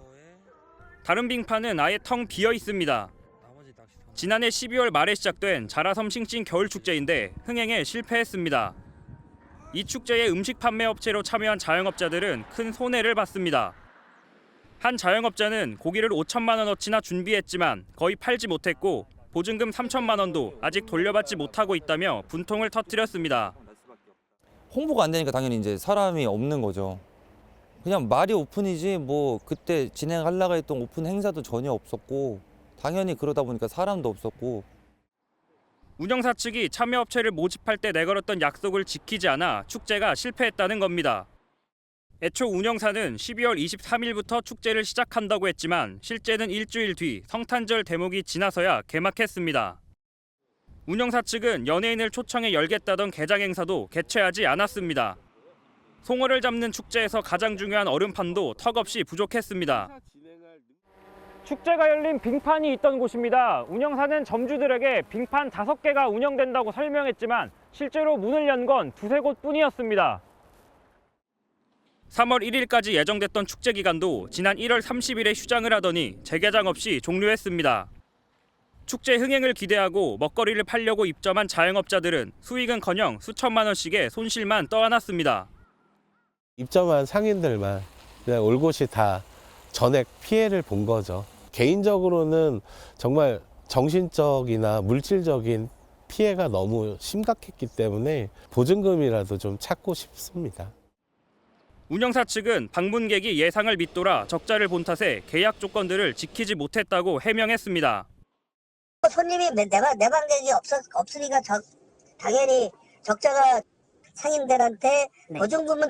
Speaker 27: 다른 빙판은 아예 텅 비어 있습니다. 지난해 12월 말에 시작된 자라섬 싱싱 겨울축제인데 흥행에 실패했습니다. 이 축제에 음식 판매 업체로 참여한 자영업자들은 큰 손해를 봤습니다. 한 자영업자는 고기를 5천만 원어치나 준비했지만 거의 팔지 못했고 보증금 3천만 원도 아직 돌려받지 못하고 있다며 분통을 터뜨렸습니다.
Speaker 2: 홍보가 안 되니까 당연히 이제 사람이 없는 거죠. 그냥 말이 오픈이지 뭐 그때 진행하려고 했던 오픈 행사도 전혀 없었고 당연히 그러다 보니까 사람도 없었고.
Speaker 27: 운영사 측이 참여업체를 모집할 때 내걸었던 약속을 지키지 않아 축제가 실패했다는 겁니다. 애초 운영사는 12월 23일부터 축제를 시작한다고 했지만 실제는 일주일 뒤 성탄절 대목이 지나서야 개막했습니다. 운영사 측은 연예인을 초청해 열겠다던 개장 행사도 개최하지 않았습니다. 송어를 잡는 축제에서 가장 중요한 얼음판도 턱없이 부족했습니다. 축제가 열린 빙판이 있던 곳입니다. 운영사는 점주들에게 빙판 5개가 운영된다고 설명했지만 실제로 문을 연 건 2-3곳 뿐이었습니다. 3월 1일까지 예정됐던 축제 기간도 지난 1월 30일에 휴장을 하더니 재개장 없이 종료했습니다. 축제 흥행을 기대하고 먹거리를 팔려고 입점한 자영업자들은 수익은커녕 수천만 원씩의 손실만 떠안았습니다.
Speaker 5: 입점한 상인들만 그냥 올곧이 다 전액 피해를 본 거죠. 개인적으로는 정말 정신적이나 물질적인 피해가 너무 심각했기 때문에 보증금이라도 좀 찾고 싶습니다.
Speaker 27: 운영사 측은 방문객이 예상을 밑돌아 적자를 본 탓에 계약 조건들을 지키지 못했다고 해명했습니다.
Speaker 6: 손님이 내 방객이 없으니까 당연히 적자가 상인들한테 보증금은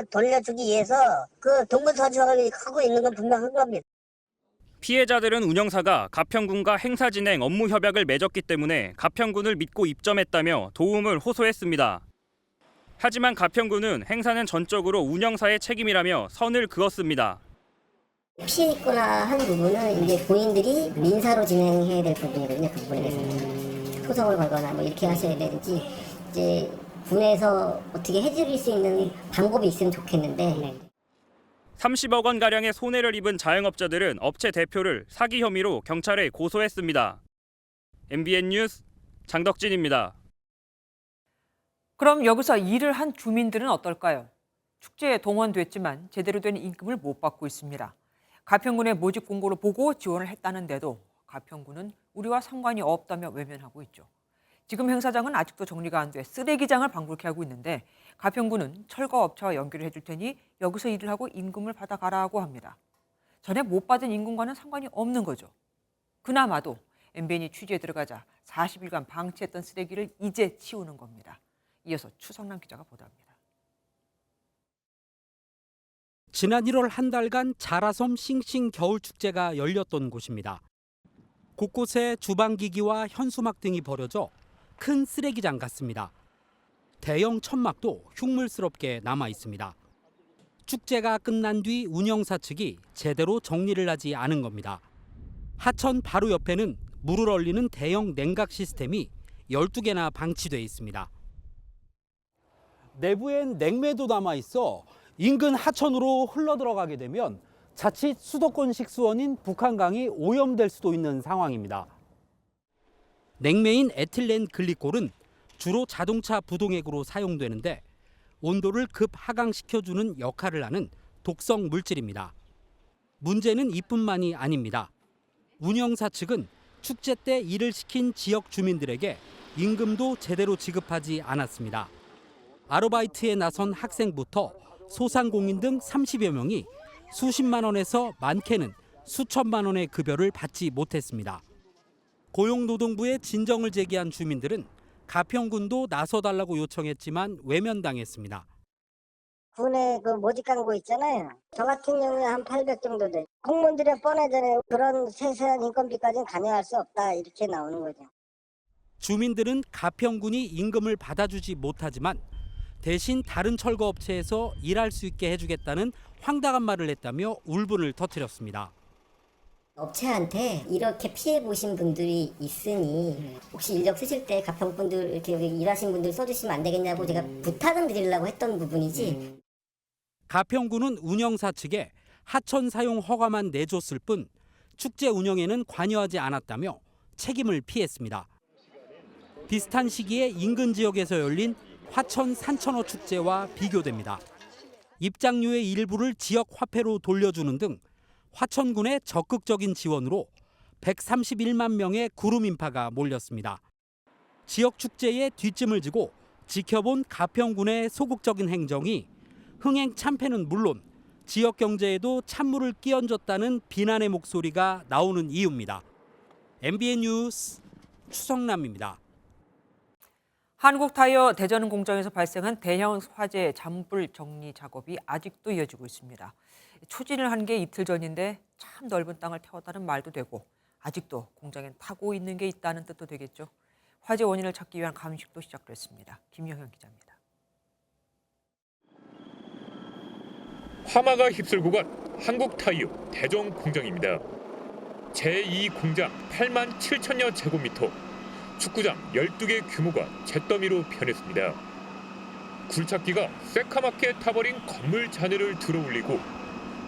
Speaker 6: 돌려주기 위해서 그 동문서주하고 하고 있는 건 분명한 겁니다.
Speaker 27: 피해자들은 운영사가 가평군과 행사 진행 업무 협약을 맺었기 때문에 가평군을 믿고 입점했다며 도움을 호소했습니다. 하지만 가평군은 행사는 전적으로 운영사의 책임이라며 선을 그었습니다.
Speaker 6: 피해 있거나 한 부분은 이제 본인들이 민사로 진행해야 될 부분이거든요. 그 부분에 대해서는 소송을 걸거나 뭐 이렇게 하셔야 되는지 이제 군에서 어떻게 해줄 수 있는 방법이 있으면 좋겠는데.
Speaker 27: 30억 원 가량의 손해를 입은 자영업자들은 업체 대표를 사기 혐의로 경찰에 고소했습니다. MBN 뉴스 장덕진입니다.
Speaker 1: 그럼 여기서 일을 한 주민들은 어떨까요? 축제에 동원됐지만 제대로 된 임금을 못 받고 있습니다. 가평군의 모집 공고를 보고 지원을 했다는데도 가평군은 우리와 상관이 없다며 외면하고 있죠. 지금 행사장은 아직도 정리가 안 돼 쓰레기장을 방불케 하고 있는데 가평군은 철거업체와 연결을 해줄 테니 여기서 일을 하고 임금을 받아가라고 합니다. 전에 못 받은 임금과는 상관이 없는 거죠. 그나마도 MBN이 취재에 들어가자 40일간 방치했던 쓰레기를 이제 치우는 겁니다. 이어서 추성남 기자가 보도합니다.
Speaker 7: 지난 1월 한 달간 자라섬 싱싱 겨울축제가 열렸던 곳입니다. 곳곳에 주방기기와 현수막 등이 버려져 큰 쓰레기장 같습니다. 대형 천막도 흉물스럽게 남아 있습니다. 축제가 끝난 뒤 운영사 측이 제대로 정리를 하지 않은 겁니다. 하천 바로 옆에는 물을 얼리는 대형 냉각 시스템이 12개나 방치돼 있습니다. 내부엔 냉매도 남아 있어 인근 하천으로 흘러들어가게 되면 자칫 수도권식 수원인 북한강이 오염될 수도 있는 상황입니다. 냉매인 에틸렌 글리콜은 주로 자동차 부동액으로 사용되는데 온도를 급 하강시켜주는 역할을 하는 독성 물질입니다. 문제는 이뿐만이 아닙니다. 운영사 측은 축제 때 일을 시킨 지역 주민들에게 임금도 제대로 지급하지 않았습니다. 아르바이트에 나선 학생부터 소상공인 등 30여 명이 수십만 원에서 많게는 수천만 원의 급여를 받지 못했습니다. 고용노동부에 진정을 제기한 주민들은 가평군도 나서달라고 요청했지만 외면당했습니다.
Speaker 6: 군에 그 모집 광고 있잖아요. 저 같은 경우에 한 800 정도 돼. 공무원들이 뻔하잖아요. 그런 세세한 인건비까지는 관여할 수 없다 이렇게 나오는 거죠.
Speaker 7: 주민들은 가평군이 임금을 받아주지 못하지만 대신 다른 철거업체에서 일할 수 있게 해주겠다는 황당한 말을 했다며 울분을 터뜨렸습니다.
Speaker 6: 업체한테 이렇게 피해 보신 분들이 있으니 혹시 인력 쓰실 때 가평분들 이렇게 일하신 분들 써주시면 안 되겠냐고 제가 부탁은 드리려고 했던 부분이지.
Speaker 7: 가평군은 운영사 측에 하천 사용 허가만 내줬을 뿐 축제 운영에는 관여하지 않았다며 책임을 피했습니다. 비슷한 시기에 인근 지역에서 열린 화천 산천어 축제와 비교됩니다. 입장료의 일부를 지역 화폐로 돌려주는 등 화천군의 적극적인 지원으로 131만 명의 구름 인파가 몰렸습니다. 지역 축제에 뒷짐을 지고 지켜본 가평군의 소극적인 행정이 흥행 참패는 물론 지역 경제에도 찬물을 끼얹었다는 비난의 목소리가 나오는 이유입니다. MBN 뉴스 추성남입니다.
Speaker 1: 한국타이어 대전 공장에서 발생한 대형 화재 잔불 정리 작업이 아직도 이어지고 있습니다. 추진을 한 게 이틀 전인데 참 넓은 땅을 태웠다는 말도 되고 아직도 공장엔 타고 있는 게 있다는 뜻도 되겠죠. 화재 원인을 찾기 위한 감식도 시작됐습니다. 김영현 기자입니다.
Speaker 9: 화마가 휩쓸고 간 한국타이어 대전 공장입니다. 제2공장 8만 7천여 제곱미터, 축구장 12개 규모가 잿더미로 변했습니다. 굴착기가 새카맣게 타버린 건물 잔해를 들어올리고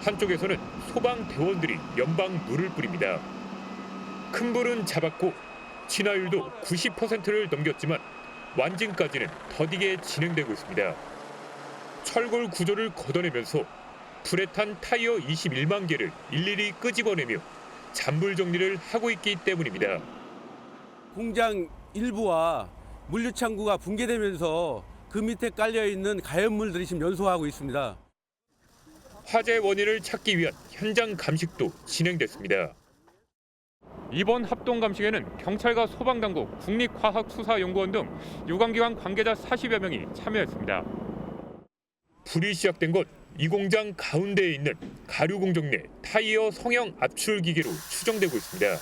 Speaker 9: 한쪽에서는 소방대원들이 연방 물을 뿌립니다. 큰 불은 잡았고 진화율도 90%를 넘겼지만 완진까지는 더디게 진행되고 있습니다. 철골 구조를 걷어내면서 불에 탄 타이어 21만 개를 일일이 끄집어내며 잔불 정리를 하고 있기 때문입니다.
Speaker 8: 공장 일부와 물류창고가 붕괴되면서 그 밑에 깔려있는 가연물들이 지금 연소하고 있습니다.
Speaker 9: 화재 원인을 찾기 위한 현장 감식도 진행됐습니다. 이번 합동 감식에는 경찰과 소방당국, 국립과학수사연구원 등 유관기관 관계자 40여 명이 참여했습니다. 불이 시작된 건 이 공장 가운데에 있는 가류 공정 내 타이어 성형 압출 기계로 추정되고 있습니다.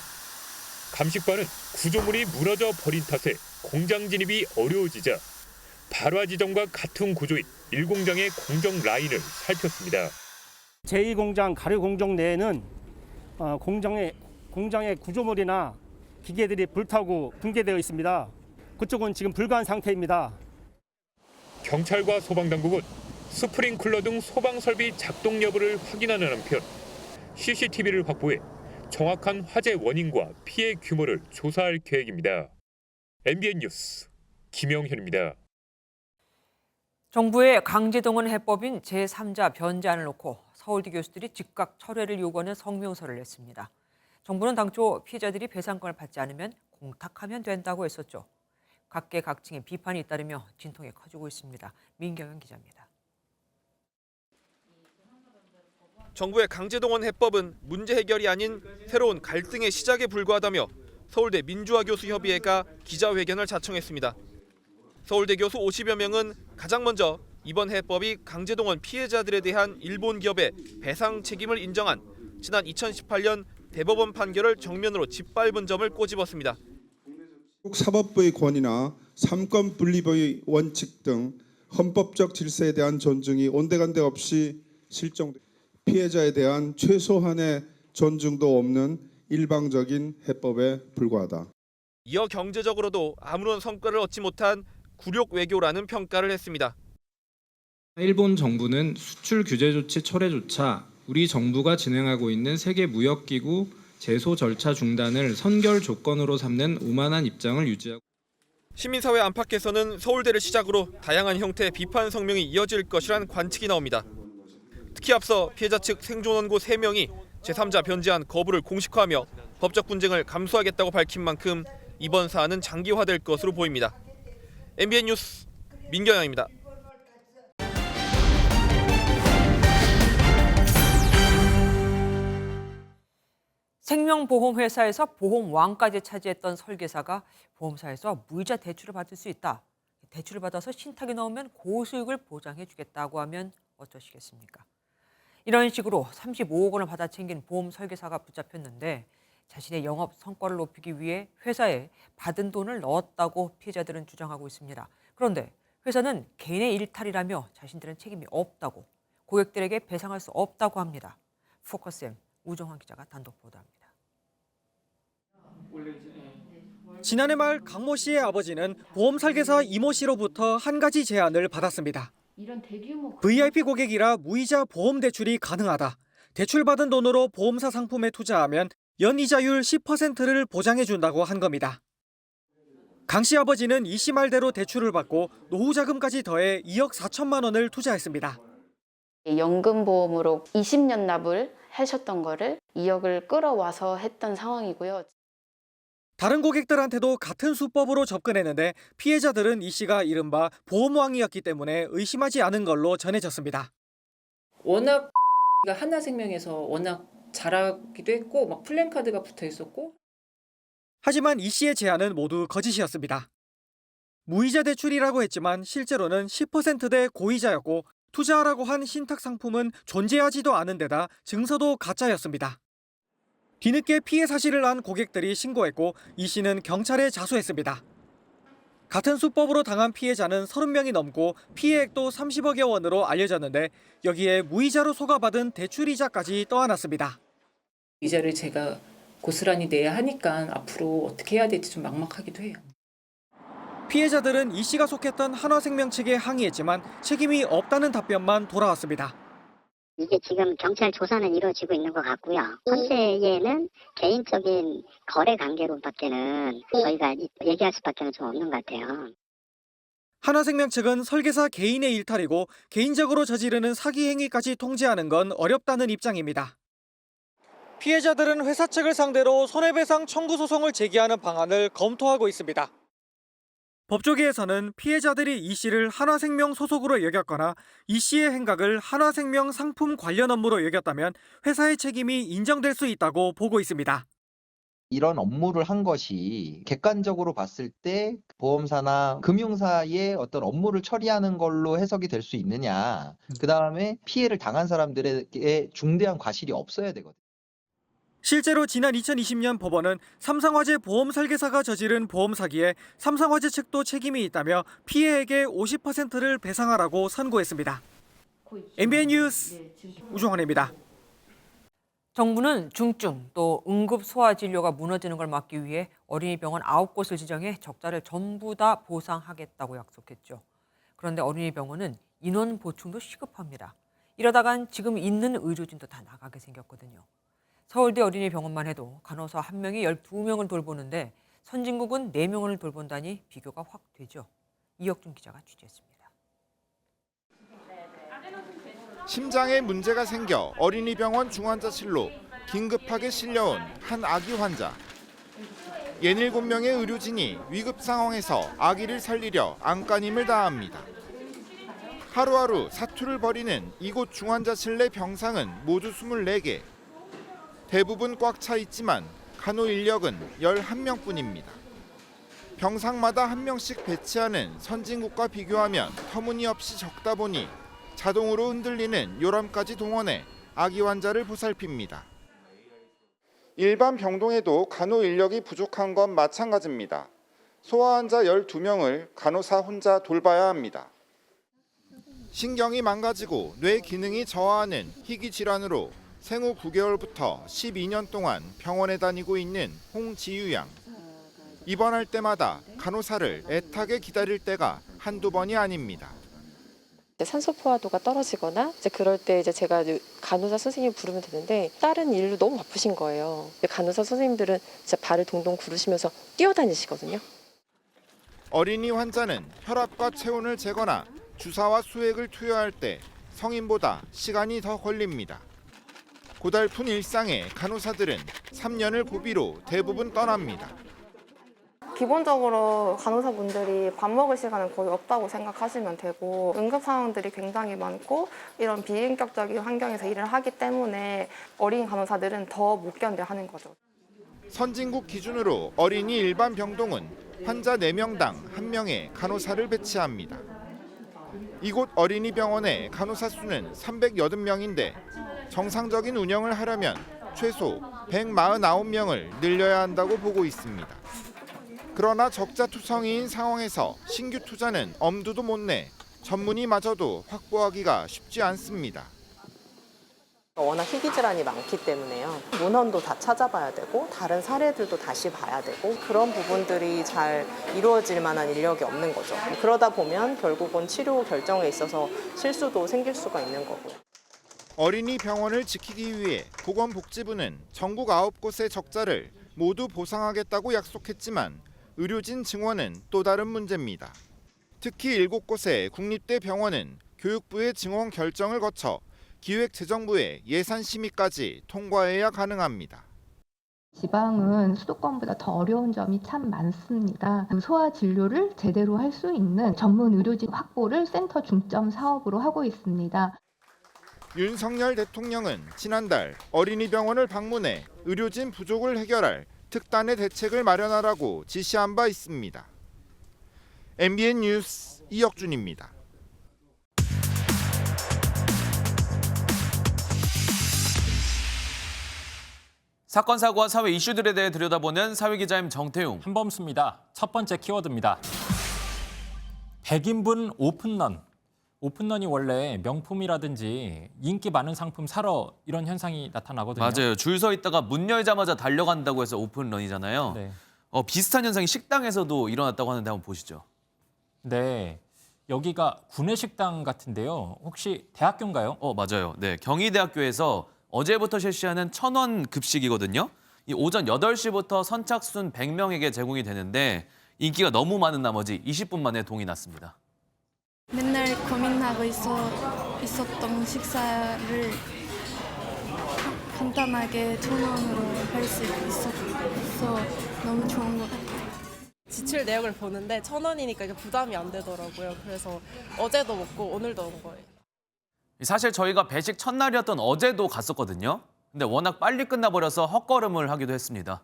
Speaker 9: 감식반은 구조물이 무너져 버린 탓에 공장 진입이 어려워지자 발화 지점과 같은 구조인 1공장의 공정 라인을 살폈습니다.
Speaker 10: 제2공장 가류 공정 내에는 공장의 구조물이나 기계들이 불타고 붕괴되어 있습니다. 그쪽은 지금 불가한 상태입니다.
Speaker 9: 경찰과 소방당국은 스프링클러 등 소방 설비 작동 여부를 확인하는 한편 CCTV를 확보해 정확한 화재 원인과 피해 규모를 조사할 계획입니다. MBN 뉴스 김영현입니다.
Speaker 1: 정부의 강제동원 해법인 제3자 변제안을 놓고 서울대 교수들이 즉각 철회를 요구하는 성명서를 냈습니다. 정부는 당초 피해자들이 배상권을 받지 않으면 공탁하면 된다고 했었죠. 각계각층의 비판이 잇따르며 진통이 커지고 있습니다. 민경현 기자입니다.
Speaker 11: 정부의 강제동원 해법은 문제 해결이 아닌 새로운 갈등의 시작에 불과하다며 서울대 민주화교수협의회가 기자회견을 자청했습니다. 서울대 교수 50여 명은 가장 먼저 이번 해법이 강제동원 피해자들에 대한 일본 기업의 배상 책임을 인정한 지난 2018년 대법원 판결을 정면으로 짓밟은 점을 꼬집었습니다.
Speaker 12: 사법부의 권위나 삼권 분립의 원칙 등 헌법적 질서에 대한 존중이 온데간데 없이 실종돼 피해자에 대한 최소한의 존중도 없는 일방적인 해법에 불과하다.
Speaker 11: 이어 경제적으로도 아무런 성과를 얻지 못한 굴욕 외교라는 평가를 했습니다.
Speaker 14: 일본 정부는 수출 규제 조치 철회조차 우리 정부가 진행하고 있는 세계무역기구 제소 절차 중단을 선결 조건으로 삼는 오만한 입장을 유지하고
Speaker 11: 시민사회 안팎에서는 서울대를 시작으로 다양한 형태의 비판 성명이 이어질 것이란 관측이 나옵니다. 특히 앞서 피해자 측 생존원고 3명이 제3자 변제안 거부를 공식화하며 법적 분쟁을 감수하겠다고 밝힌 만큼 이번 사안은 장기화될 것으로 보입니다. MBN 뉴스 민경양입니다.
Speaker 1: 생명보험회사에서 보험왕까지 차지했던 설계사가 보험사에서 무이자 대출을 받을 수 있다. 대출을 받아서 신탁에 넣으면 고수익을 보장해주겠다고 하면 어쩌시겠습니까? 이런 식으로 35억 원을 받아 챙긴 보험 설계사가 붙잡혔는데 자신의 영업 성과를 높이기 위해 회사에 받은 돈을 넣었다고 피해자들은 주장하고 있습니다. 그런데 회사는 개인의 일탈이라며 자신들은 책임이 없다고, 고객들에게 배상할 수 없다고 합니다. 포커스M 우정환 기자가 단독 보도합니다.
Speaker 15: 지난해 말 강모 씨의 아버지는 보험 설계사 이모 씨로부터 한 가지 제안을 받았습니다. VIP 고객이라 무이자 보험 대출이 가능하다. 대출받은 돈으로 보험사 상품에 투자하면 연이자율 10%를 보장해준다고 한 겁니다. 강 씨 아버지는 이 씨 말대로 대출을 받고 노후 자금까지 더해 2억 4천만 원을 투자했습니다.
Speaker 3: 연금보험으로 20년 납을 하셨던 거를 2억을 끌어와서 했던 상황이고요.
Speaker 15: 다른 고객들한테도 같은 수법으로 접근했는데 피해자들은 이 씨가 이른바 보험왕이었기 때문에 의심하지 않은 걸로 전해졌습니다.
Speaker 16: 워낙 하나생명에서 워낙 잘하기도 했고 막 플랜카드가 붙어 있었고.
Speaker 15: 하지만 이 씨의 제안은 모두 거짓이었습니다. 무이자 대출이라고 했지만 실제로는 10%대 고이자였고 투자하라고 한 신탁 상품은 존재하지도 않은 데다 증서도 가짜였습니다. 뒤늦게 피해 사실을 안 고객들이 신고했고 이 씨는 경찰에 자수했습니다. 같은 수법으로 당한 피해자는 30명이 넘고 피해액도 30억여 원으로 알려졌는데 여기에 무이자로 속아받은 대출이자까지 떠안았습니다.
Speaker 16: 이자를 제가 고스란히 내야 하니까 앞으로 어떻게 해야 될지 좀 막막하기도 해요.
Speaker 15: 피해자들은 이 씨가 속했던 한화생명 측에 항의했지만 책임이 없다는 답변만 돌아왔습니다.
Speaker 6: 이게 지금 경찰 조사는 이루어지고 있는 것 같고요. 현재에는 개인적인 거래 관계로밖에는 저희가 얘기할 수밖에 좀 없는 것 같아요.
Speaker 15: 한화생명 측은 설계사 개인의 일탈이고 개인적으로 저지르는 사기 행위까지 통제하는 건 어렵다는 입장입니다. 피해자들은 회사 측을 상대로 손해배상 청구 소송을 제기하는 방안을 검토하고 있습니다. 법조계에서는 피해자들이 이 씨를 한화생명 소속으로 여겼거나 이 씨의 행각을 한화생명 상품 관련 업무로 여겼다면 회사의 책임이 인정될 수 있다고 보고 있습니다.
Speaker 17: 이런 업무를 한 것이 객관적으로 봤을 때 보험사나 금융사의 어떤 업무를 처리하는 걸로 해석이 될 수 있느냐. 그다음에 피해를 당한 사람들에게 중대한 과실이 없어야 되거든요.
Speaker 15: 실제로 지난 2020년 법원은 삼성화재 보험 설계사가 저지른 보험 사기에 삼성화재 측도 책임이 있다며 피해액의 50%를 배상하라고 선고했습니다. MBN 뉴스 우종환입니다.
Speaker 1: 정부는 중증 또 응급 소아 진료가 무너지는 걸 막기 위해 어린이병원 9곳을 지정해 적자를 전부 다 보상하겠다고 약속했죠. 그런데 어린이병원은 인원 보충도 시급합니다. 이러다간 지금 있는 의료진도 다 나가게 생겼거든요. 서울대 어린이병원만 해도 간호사 1명이 12명을 돌보는데 선진국은 4명을 돌본다니 비교가 확 되죠. 이혁준 기자가 취재했습니다.
Speaker 18: 심장에 문제가 생겨 어린이병원 중환자실로 긴급하게 실려온 한 아기 환자. 67명의 의료진이 위급 상황에서 아기를 살리려 안간힘을 다합니다. 하루하루 사투를 벌이는 이곳 중환자실 내 병상은 모두 24개. 대부분 꽉 차 있지만 간호 인력은 11명뿐입니다. 병상마다 1명씩 배치하는 선진국과 비교하면 터무니없이 적다 보니 자동으로 흔들리는 요람까지 동원해 아기 환자를 보살핍니다. 일반 병동에도 간호 인력이 부족한 건 마찬가지입니다. 소아 환자 12명을 간호사 혼자 돌봐야 합니다. 신경이 망가지고 뇌 기능이 저하하는 희귀 질환으로 생후 9개월부터 12년 동안 병원에 다니고 있는 홍지유 양. 입원할 때마다 간호사를 애타게 기다릴 때가 한두 번이 아닙니다.
Speaker 3: 산소 포화도가 떨어지거나 그럴 때 제가 간호사 선생님 부르면 되는데 다른 일로 너무 바쁘신 거예요. 간호사 선생님들은 발을 동동 구르시면서 뛰어다니시거든요.
Speaker 18: 어린이 환자는 혈압과 체온을 재거나 주사와 수액을 투여할 때 성인보다 시간이 더 걸립니다. 고달픈 일상에 간호사들은 3년을 고비로 대부분 떠납니다.
Speaker 19: 기본적으로 간호사분들이 밥 먹을 시간은 거의 없다고 생각하시면 되고 응급 상황들이 굉장히 많고 이런 비인격적인 환경에서 일을 하기 때문에 어린 간호사들은 더 못 견뎌하는 거죠.
Speaker 18: 선진국 기준으로 어린이 일반 병동은 환자 4명당 1명의 간호사를 배치합니다. 이곳 어린이 병원의 간호사 수는 380명인데 정상적인 운영을 하려면 최소 149명을 늘려야 한다고 보고 있습니다. 그러나 적자투성이인 상황에서 신규 투자는 엄두도 못 내 전문의마저도 확보하기가 쉽지 않습니다.
Speaker 20: 워낙 희귀 질환이 많기 때문에요. 문헌도 다 찾아봐야 되고 다른 사례들도 다시 봐야 되고 그런 부분들이 잘 이루어질 만한 인력이 없는 거죠. 그러다 보면 결국은 치료 결정에 있어서 실수도 생길 수가 있는 거고요.
Speaker 18: 어린이 병원을 지키기 위해 보건복지부는 전국 9곳의 적자를 모두 보상하겠다고 약속했지만 의료진 증원은 또 다른 문제입니다. 특히 7곳의 국립대 병원은 교육부의 증원 결정을 거쳐 기획재정부의 예산 심의까지 통과해야 가능합니다.
Speaker 4: 지방은 수도권보다 더 어려운 점이 참 많습니다. 소아 진료를 제대로 할 수 있는 전문 의료진 확보를 센터 중점 사업으로 하고 있습니다.
Speaker 18: 윤석열 대통령은 지난달 어린이병원을 방문해 의료진 부족을 해결할 특단의 대책을 마련하라고 지시한 바 있습니다. MBN 뉴스 이혁준입니다.
Speaker 13: 사건, 사고와 사회 이슈들에 대해 들여다보는 사회기자임 정태웅.
Speaker 21: 한범수입니다. 첫 번째 키워드입니다. 100인분 오픈런. 오픈런이 원래 명품이라든지 인기 많은 상품 사러 이런 현상이 나타나거든요.
Speaker 13: 맞아요. 줄 서 있다가 문 열자마자 달려간다고 해서 오픈런이잖아요.
Speaker 21: 네.
Speaker 13: 비슷한 현상이 식당에서도 일어났다고 하는데 한번 보시죠.
Speaker 21: 네. 여기가 구내식당 같은데요. 혹시 대학교인가요?
Speaker 13: 맞아요. 네, 경희대학교에서 어제부터 실시하는 1,000원 급식이거든요. 이 오전 8시부터 선착순 100명에게 제공이 되는데 인기가 너무 많은 나머지 20분 만에 동이 났습니다.
Speaker 22: 맨날 고민하고 있었던 식사를 간단하게 1,000원으로 할 수 있어서 너무 좋은 것 같아요.
Speaker 23: 지출 내역을 보는데 1,000원이니까 부담이 안 되더라고요. 그래서 어제도 먹고 오늘도 온 거예요.
Speaker 13: 사실 저희가 배식 첫날이었던 어제도 갔었거든요. 근데 워낙 빨리 끝나버려서 헛걸음을 하기도 했습니다.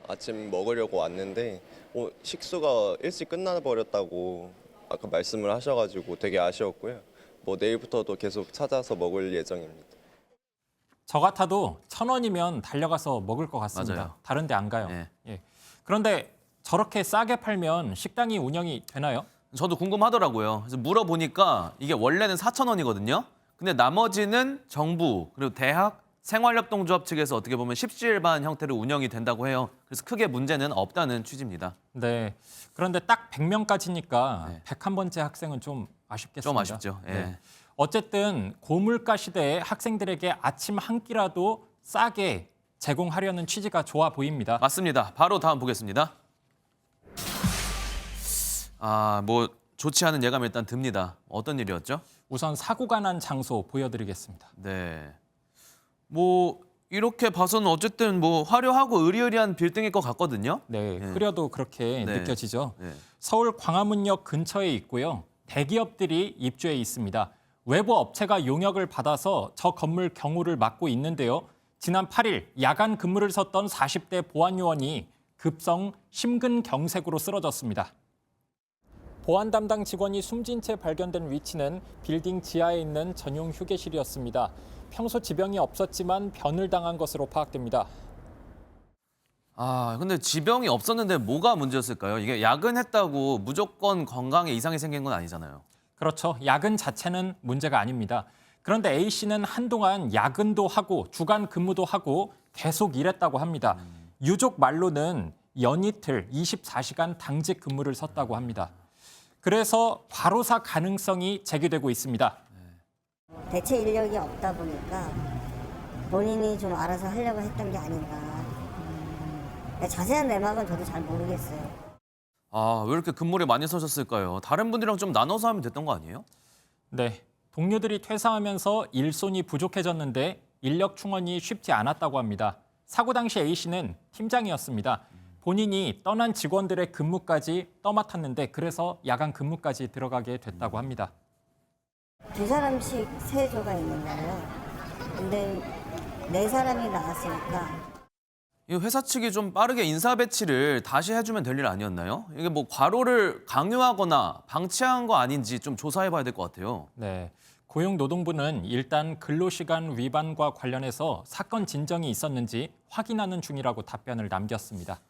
Speaker 24: 아침 먹으려고 왔는데 식수가 일찍 끝나버렸다고 아까 말씀을 하셔가지고 되게 아쉬웠고요. 내일부터도 계속 찾아서 먹을 예정입니다.
Speaker 21: 저 같아도 1,000원이면 달려가서 먹을 것 같습니다.
Speaker 13: 맞아요.
Speaker 21: 다른 데 안 가요.
Speaker 13: 네.
Speaker 21: 예. 그런데 저렇게 싸게 팔면 식당이 운영이 되나요?
Speaker 13: 저도 궁금하더라고요. 그래서 물어보니까 이게 원래는 4,000원이거든요. 근데 나머지는 정부 그리고 대학, 생활협동조합 측에서 어떻게 보면 십시일반 형태로 운영이 된다고 해요. 그래서 크게 문제는 없다는 취지입니다.
Speaker 21: 네. 그런데 딱 100명까지니까 101번째 학생은 좀 아쉽겠습니다.
Speaker 13: 좀 아쉽죠. 예.
Speaker 21: 네. 어쨌든 고물가 시대에 학생들에게 아침 한 끼라도 싸게 제공하려는 취지가 좋아 보입니다.
Speaker 13: 맞습니다. 바로 다음 보겠습니다. 좋지 않은 예감이 일단 듭니다. 어떤 일이었죠?
Speaker 21: 우선 사고가 난 장소 보여드리겠습니다.
Speaker 13: 네. 이렇게 봐서는 어쨌든 화려하고 의리의리한 빌딩일 것 같거든요.
Speaker 21: 네, 흐려도 그렇게
Speaker 13: 네.
Speaker 21: 느껴지죠.
Speaker 13: 네.
Speaker 21: 서울 광화문역 근처에 있고요. 대기업들이 입주해 있습니다. 외부 업체가 용역을 받아서 저 건물 경호를 맡고 있는데요. 지난 8일 야간 근무를 섰던 40대 보안요원이 급성 심근경색으로 쓰러졌습니다. 보안 담당 직원이 숨진 채 발견된 위치는 빌딩 지하에 있는 전용 휴게실이었습니다. 평소 지병이 없었지만 변을 당한 것으로 파악됩니다.
Speaker 13: 근데 지병이 없었는데 뭐가 문제였을까요? 이게 야근했다고 무조건 건강에 이상이 생긴 건 아니잖아요.
Speaker 21: 그렇죠. 야근 자체는 문제가 아닙니다. 그런데 A씨는 한동안 야근도 하고 주간 근무도 하고 계속 일했다고 합니다. 유족 말로는 연이틀 24시간 당직 근무를 섰다고 합니다. 그래서 과로사 가능성이 제기되고 있습니다.
Speaker 6: 대체 인력이 없다 보니까 본인이 좀 알아서 하려고 했던 게 아닌가. 자세한 내막은 저도 잘 모르겠어요.
Speaker 13: 왜 이렇게 근무를 많이 서셨을까요? 다른 분들이랑 좀 나눠서 하면 됐던 거 아니에요?
Speaker 21: 네, 동료들이 퇴사하면서 일손이 부족해졌는데 인력 충원이 쉽지 않았다고 합니다. 사고 당시 A씨는 팀장이었습니다. 본인이 떠난 직원들의 근무까지 떠맡았는데 그래서 야간 근무까지 들어가게 됐다고 합니다.
Speaker 6: 2사람씩 세조가 있는 거예요. 근데 4사람이 나갔으니까.
Speaker 13: 이 회사 측이 좀 빠르게 인사 배치를 다시 해주면 될 일 아니었나요? 이게 과로를 강요하거나 방치한 거 아닌지 좀 조사해봐야 될 것 같아요.
Speaker 21: 네, 고용노동부는 일단 근로시간 위반과 관련해서 사건 진정이 있었는지 확인하는 중이라고 답변을 남겼습니다.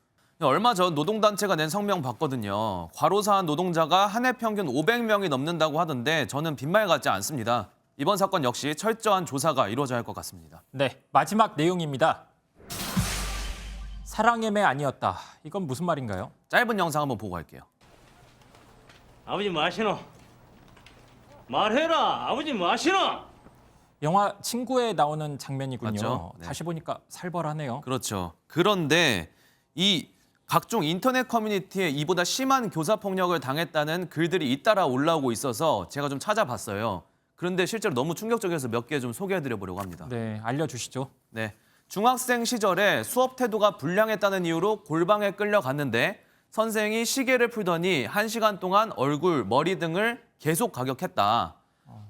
Speaker 13: 얼마 전 노동단체가 낸 성명 봤거든요. 과로사한 노동자가 한 해 평균 500명이 넘는다고 하던데 저는 빈말 같지 않습니다. 이번 사건 역시 철저한 조사가 이루어져야 할 것 같습니다.
Speaker 21: 네, 마지막 내용입니다. 사랑의 매 아니었다. 이건 무슨 말인가요?
Speaker 13: 짧은 영상 한번 보고 갈게요.
Speaker 26: 아버지 뭐 하시노? 말해라. 아버지 뭐 하시노?
Speaker 21: 영화 친구에 나오는 장면이군요.
Speaker 13: 맞죠? 네.
Speaker 21: 다시 보니까 살벌하네요.
Speaker 13: 그렇죠. 그런데 이 각종 인터넷 커뮤니티에 이보다 심한 교사 폭력을 당했다는 글들이 잇따라 올라오고 있어서 제가 좀 찾아봤어요. 그런데 실제로 너무 충격적이어서 몇 개 좀 소개해드려 보려고 합니다.
Speaker 21: 네, 알려주시죠.
Speaker 13: 네, 중학생 시절에 수업 태도가 불량했다는 이유로 골방에 끌려갔는데 선생이 시계를 풀더니 1시간 동안 얼굴, 머리 등을 계속 가격했다.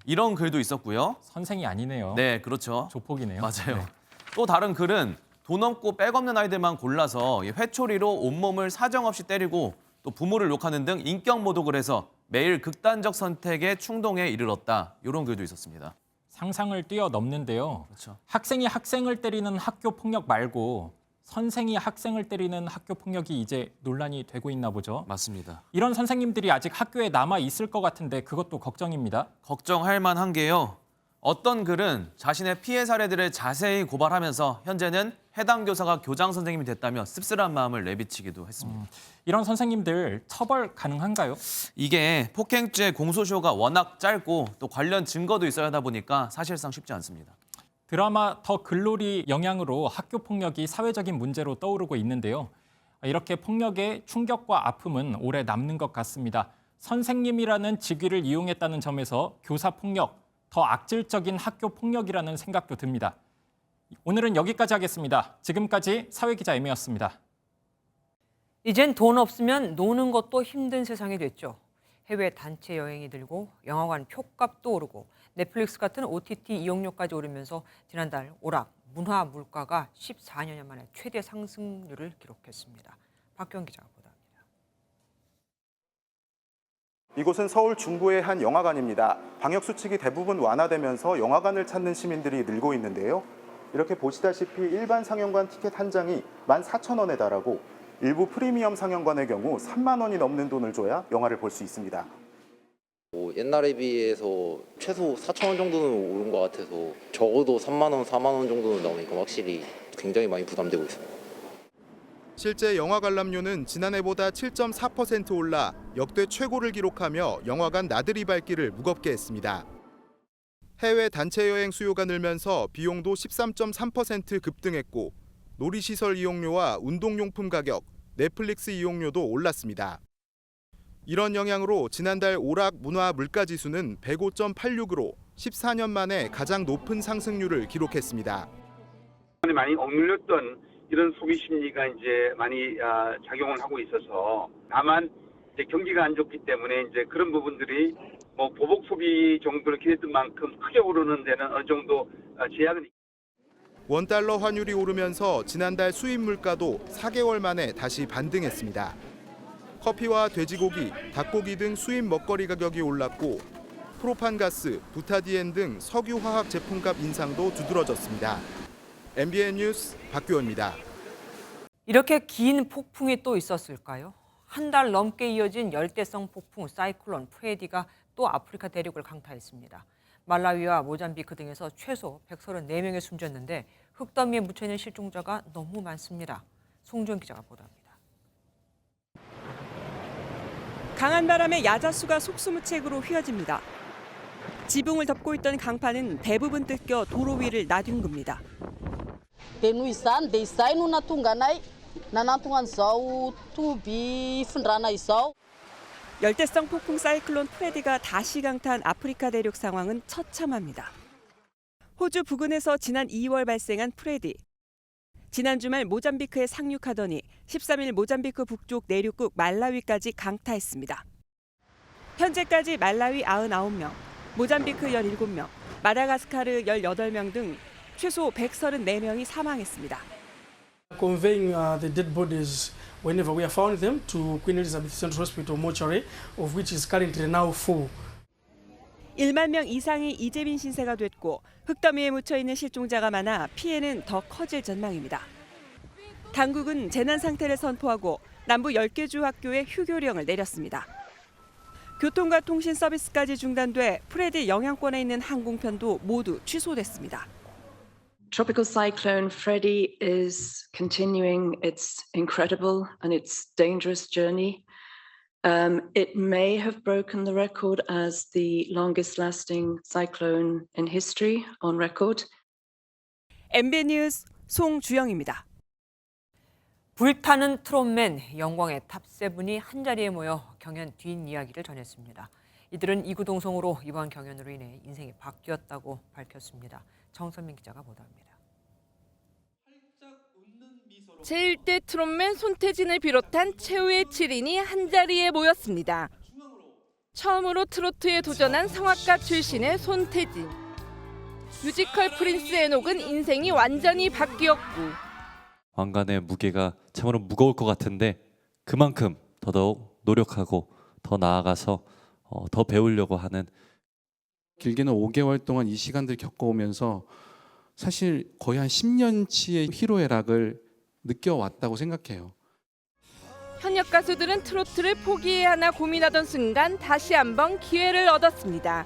Speaker 13: 이런 글도 있었고요.
Speaker 21: 선생이 아니네요.
Speaker 13: 네, 그렇죠.
Speaker 21: 조폭이네요.
Speaker 13: 맞아요.
Speaker 21: 네.
Speaker 13: 또 다른 글은 돈 없고 백 없는 아이들만 골라서 회초리로 온몸을 사정없이 때리고 또 부모를 욕하는 등 인격 모독을 해서 매일 극단적 선택에 충동에 이르렀다. 이런 글도 있었습니다.
Speaker 21: 상상을 뛰어넘는데요.
Speaker 13: 그렇죠.
Speaker 21: 학생이 학생을 때리는 학교 폭력 말고 선생이 학생을 때리는 학교 폭력이 이제 논란이 되고 있나 보죠.
Speaker 13: 맞습니다.
Speaker 21: 이런 선생님들이 아직 학교에 남아 있을 것 같은데 그것도 걱정입니다.
Speaker 13: 걱정할 만한 게요. 어떤 글은 자신의 피해 사례들을 자세히 고발하면서 현재는 해당 교사가 교장 선생님이 됐다며 씁쓸한 마음을 내비치기도 했습니다.
Speaker 21: 이런 선생님들 처벌 가능한가요?
Speaker 13: 이게 폭행죄 공소시효가 워낙 짧고 또 관련 증거도 있어야 하다 보니까 사실상 쉽지 않습니다.
Speaker 21: 드라마 더 글로리 영향으로 학교 폭력이 사회적인 문제로 떠오르고 있는데요. 이렇게 폭력의 충격과 아픔은 오래 남는 것 같습니다. 선생님이라는 직위를 이용했다는 점에서 교사 폭력, 더 악질적인 학교 폭력이라는 생각도 듭니다. 오늘은 여기까지 하겠습니다. 지금까지 사회기자 M이었습니다.
Speaker 1: 이젠 돈 없으면 노는 것도 힘든 세상이 됐죠. 해외 단체 여행이 늘고 영화관 표값도 오르고 넷플릭스 같은 OTT 이용료까지 오르면서 지난달 오락, 문화 물가가 14년 만에 최대 상승률을 기록했습니다. 박경 기자가 보도합니다.
Speaker 2: 이곳은 서울 중구의 한 영화관입니다. 방역 수칙이 대부분 완화되면서 영화관을 찾는 시민들이 늘고 있는데요. 이렇게 보시다시피 일반 상영관 티켓 한 장이 14,000원에 달하고 일부 프리미엄 상영관의 경우 3만 원이 넘는 돈을 줘야 영화를 볼 수 있습니다.
Speaker 5: 옛날에 비해서 최소 4,000원 정도는 오른 것 같아서 적어도 3만 원, 4만 원 정도는 나오니까 확실히 굉장히 많이 부담되고 있습니다.
Speaker 2: 실제 영화 관람료는 지난해보다 7.4% 올라 역대 최고를 기록하며 영화관 나들이 발길을 무겁게 했습니다. 해외 단체 여행 수요가 늘면서 비용도 13.3% 급등했고 놀이시설 이용료와 운동용품 가격, 넷플릭스 이용료도 올랐습니다. 이런 영향으로 지난달 오락 문화 물가지수는 105.86으로 14년 만에 가장 높은 상승률을 기록했습니다.
Speaker 7: 많이 억눌렸던 이런 소비 심리가 이제 많이 작용을 하고 있어서 다만 이제 경기가 안 좋기 때문에 이제 그런 부분들이 뭐 보복 소비 정도를 기대했던 만큼 크게 오르는 데는 어느 정도 제약은.
Speaker 2: 원달러 환율이 오르면서 지난달 수입 물가도 4개월 만에 다시 반등했습니다. 커피와 돼지고기, 닭고기 등 수입 먹거리 가격이 올랐고 프로판가스, 부타디엔 등 석유화학 제품값 인상도 두드러졌습니다. MBN 뉴스 박규원입니다.
Speaker 1: 이렇게 긴 폭풍이 또 있었을까요? 한 달 넘게 이어진 열대성 폭풍 사이클론 프레디가 또 아프리카 대륙을 강타했습니다. 말라위와 모잠비크 등에서 최소 134명이 숨졌는데 흙더미에 묻혀있는 실종자가 너무 많습니다. 송주현 기자가 보도합니다.
Speaker 8: 강한 바람에 야자수가 속수무책으로 휘어집니다. 지붕을 덮고 있던 강파는 대부분 뜯겨 도로 위를 나뒹굽니다. 열대성 폭풍 사이클론 프레디가 다시 강타한 아프리카 대륙 상황은 처참합니다. 호주 부근에서 지난 2월 발생한 프레디. 지난 주말 모잠비크에 상륙하더니 13일 모잠비크 북쪽 내륙국 말라위까지 강타했습니다. 현재까지 말라위 99명, 모잠비크 17명, 마다가스카르 18명 등 최소 134명이 사망했습니다.
Speaker 10: Conveying the dead bodies whenever we have found them to Queen Elizabeth Central Hospital mortuary, of which is currently now full.
Speaker 8: 1만 명 이상이 이재민 신세가 됐고 흙더미에 묻혀있는 실종자가 많아 피해는 더 커질 전망입니다. 당국은 재난 상태를 선포하고 남부 10개 주 학교에 휴교령을 내렸습니다. 교통과 통신 서비스까지 중단돼 프레디 영향권에 있는 항공편도 모두 취소됐습니다.
Speaker 25: Tropical cyclone Freddy is continuing its incredible and its dangerous journey. It may have broken the record as the longest lasting cyclone in history on record.
Speaker 8: MBN 뉴스 송주영입니다.
Speaker 1: 불타는 트롯맨 영광의 탑7이 한자리에 모여 경연 뒷이야기를 전했습니다. 이들은 이구동성으로 이번 경연으로 인해 인생이 바뀌었다고 밝혔습니다. 정선민 기자가 보도합니다.
Speaker 9: 제1대 트롯맨 손태진을 비롯한 최후의 7인이 한자리에 모였습니다. 처음으로 트로트에 도전한 성악가 출신의 손태진. 뮤지컬 프린스 에녹은 인생이 완전히 바뀌었고
Speaker 11: 왕관의 무게가 참으로 무거울 것 같은데 그만큼 더더욱 노력하고 더 나아가서 더 배우려고 하는
Speaker 12: 길게는 5개월 동안 이 시간들 겪어오면서 사실 거의 한 10년치의 희로애락을 느껴왔다고 생각해요.
Speaker 9: 현역 가수들은 트로트를 포기해야 하나 고민하던 순간 다시 한번 기회를 얻었습니다.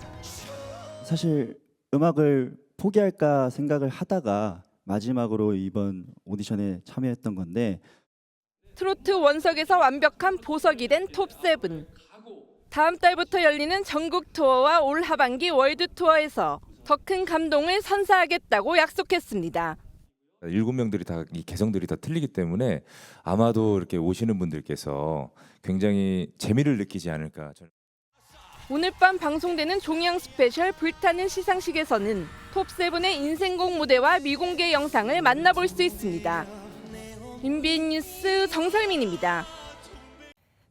Speaker 14: 사실 음악을 포기할까 생각을 하다가 마지막으로 이번 오디션에 참여했던 건데
Speaker 9: 트로트 원석에서 완벽한 보석이 된 톱7. 다음 달부터 열리는 전국 투어와 올 하반기 월드 투어에서 더 큰 감동을 선사하겠다고 약속했습니다.
Speaker 16: 7명들이 다 이 개성들이 다 틀리기 때문에 아마도 이렇게 오시는 분들께서 굉장히 재미를 느끼지 않을까.
Speaker 9: 오늘 밤 방송되는 종영 스페셜 불타는 시상식에서는 톱7의 인생곡 무대와 미공개 영상을 만나볼 수 있습니다. MBN 뉴스 정설민입니다.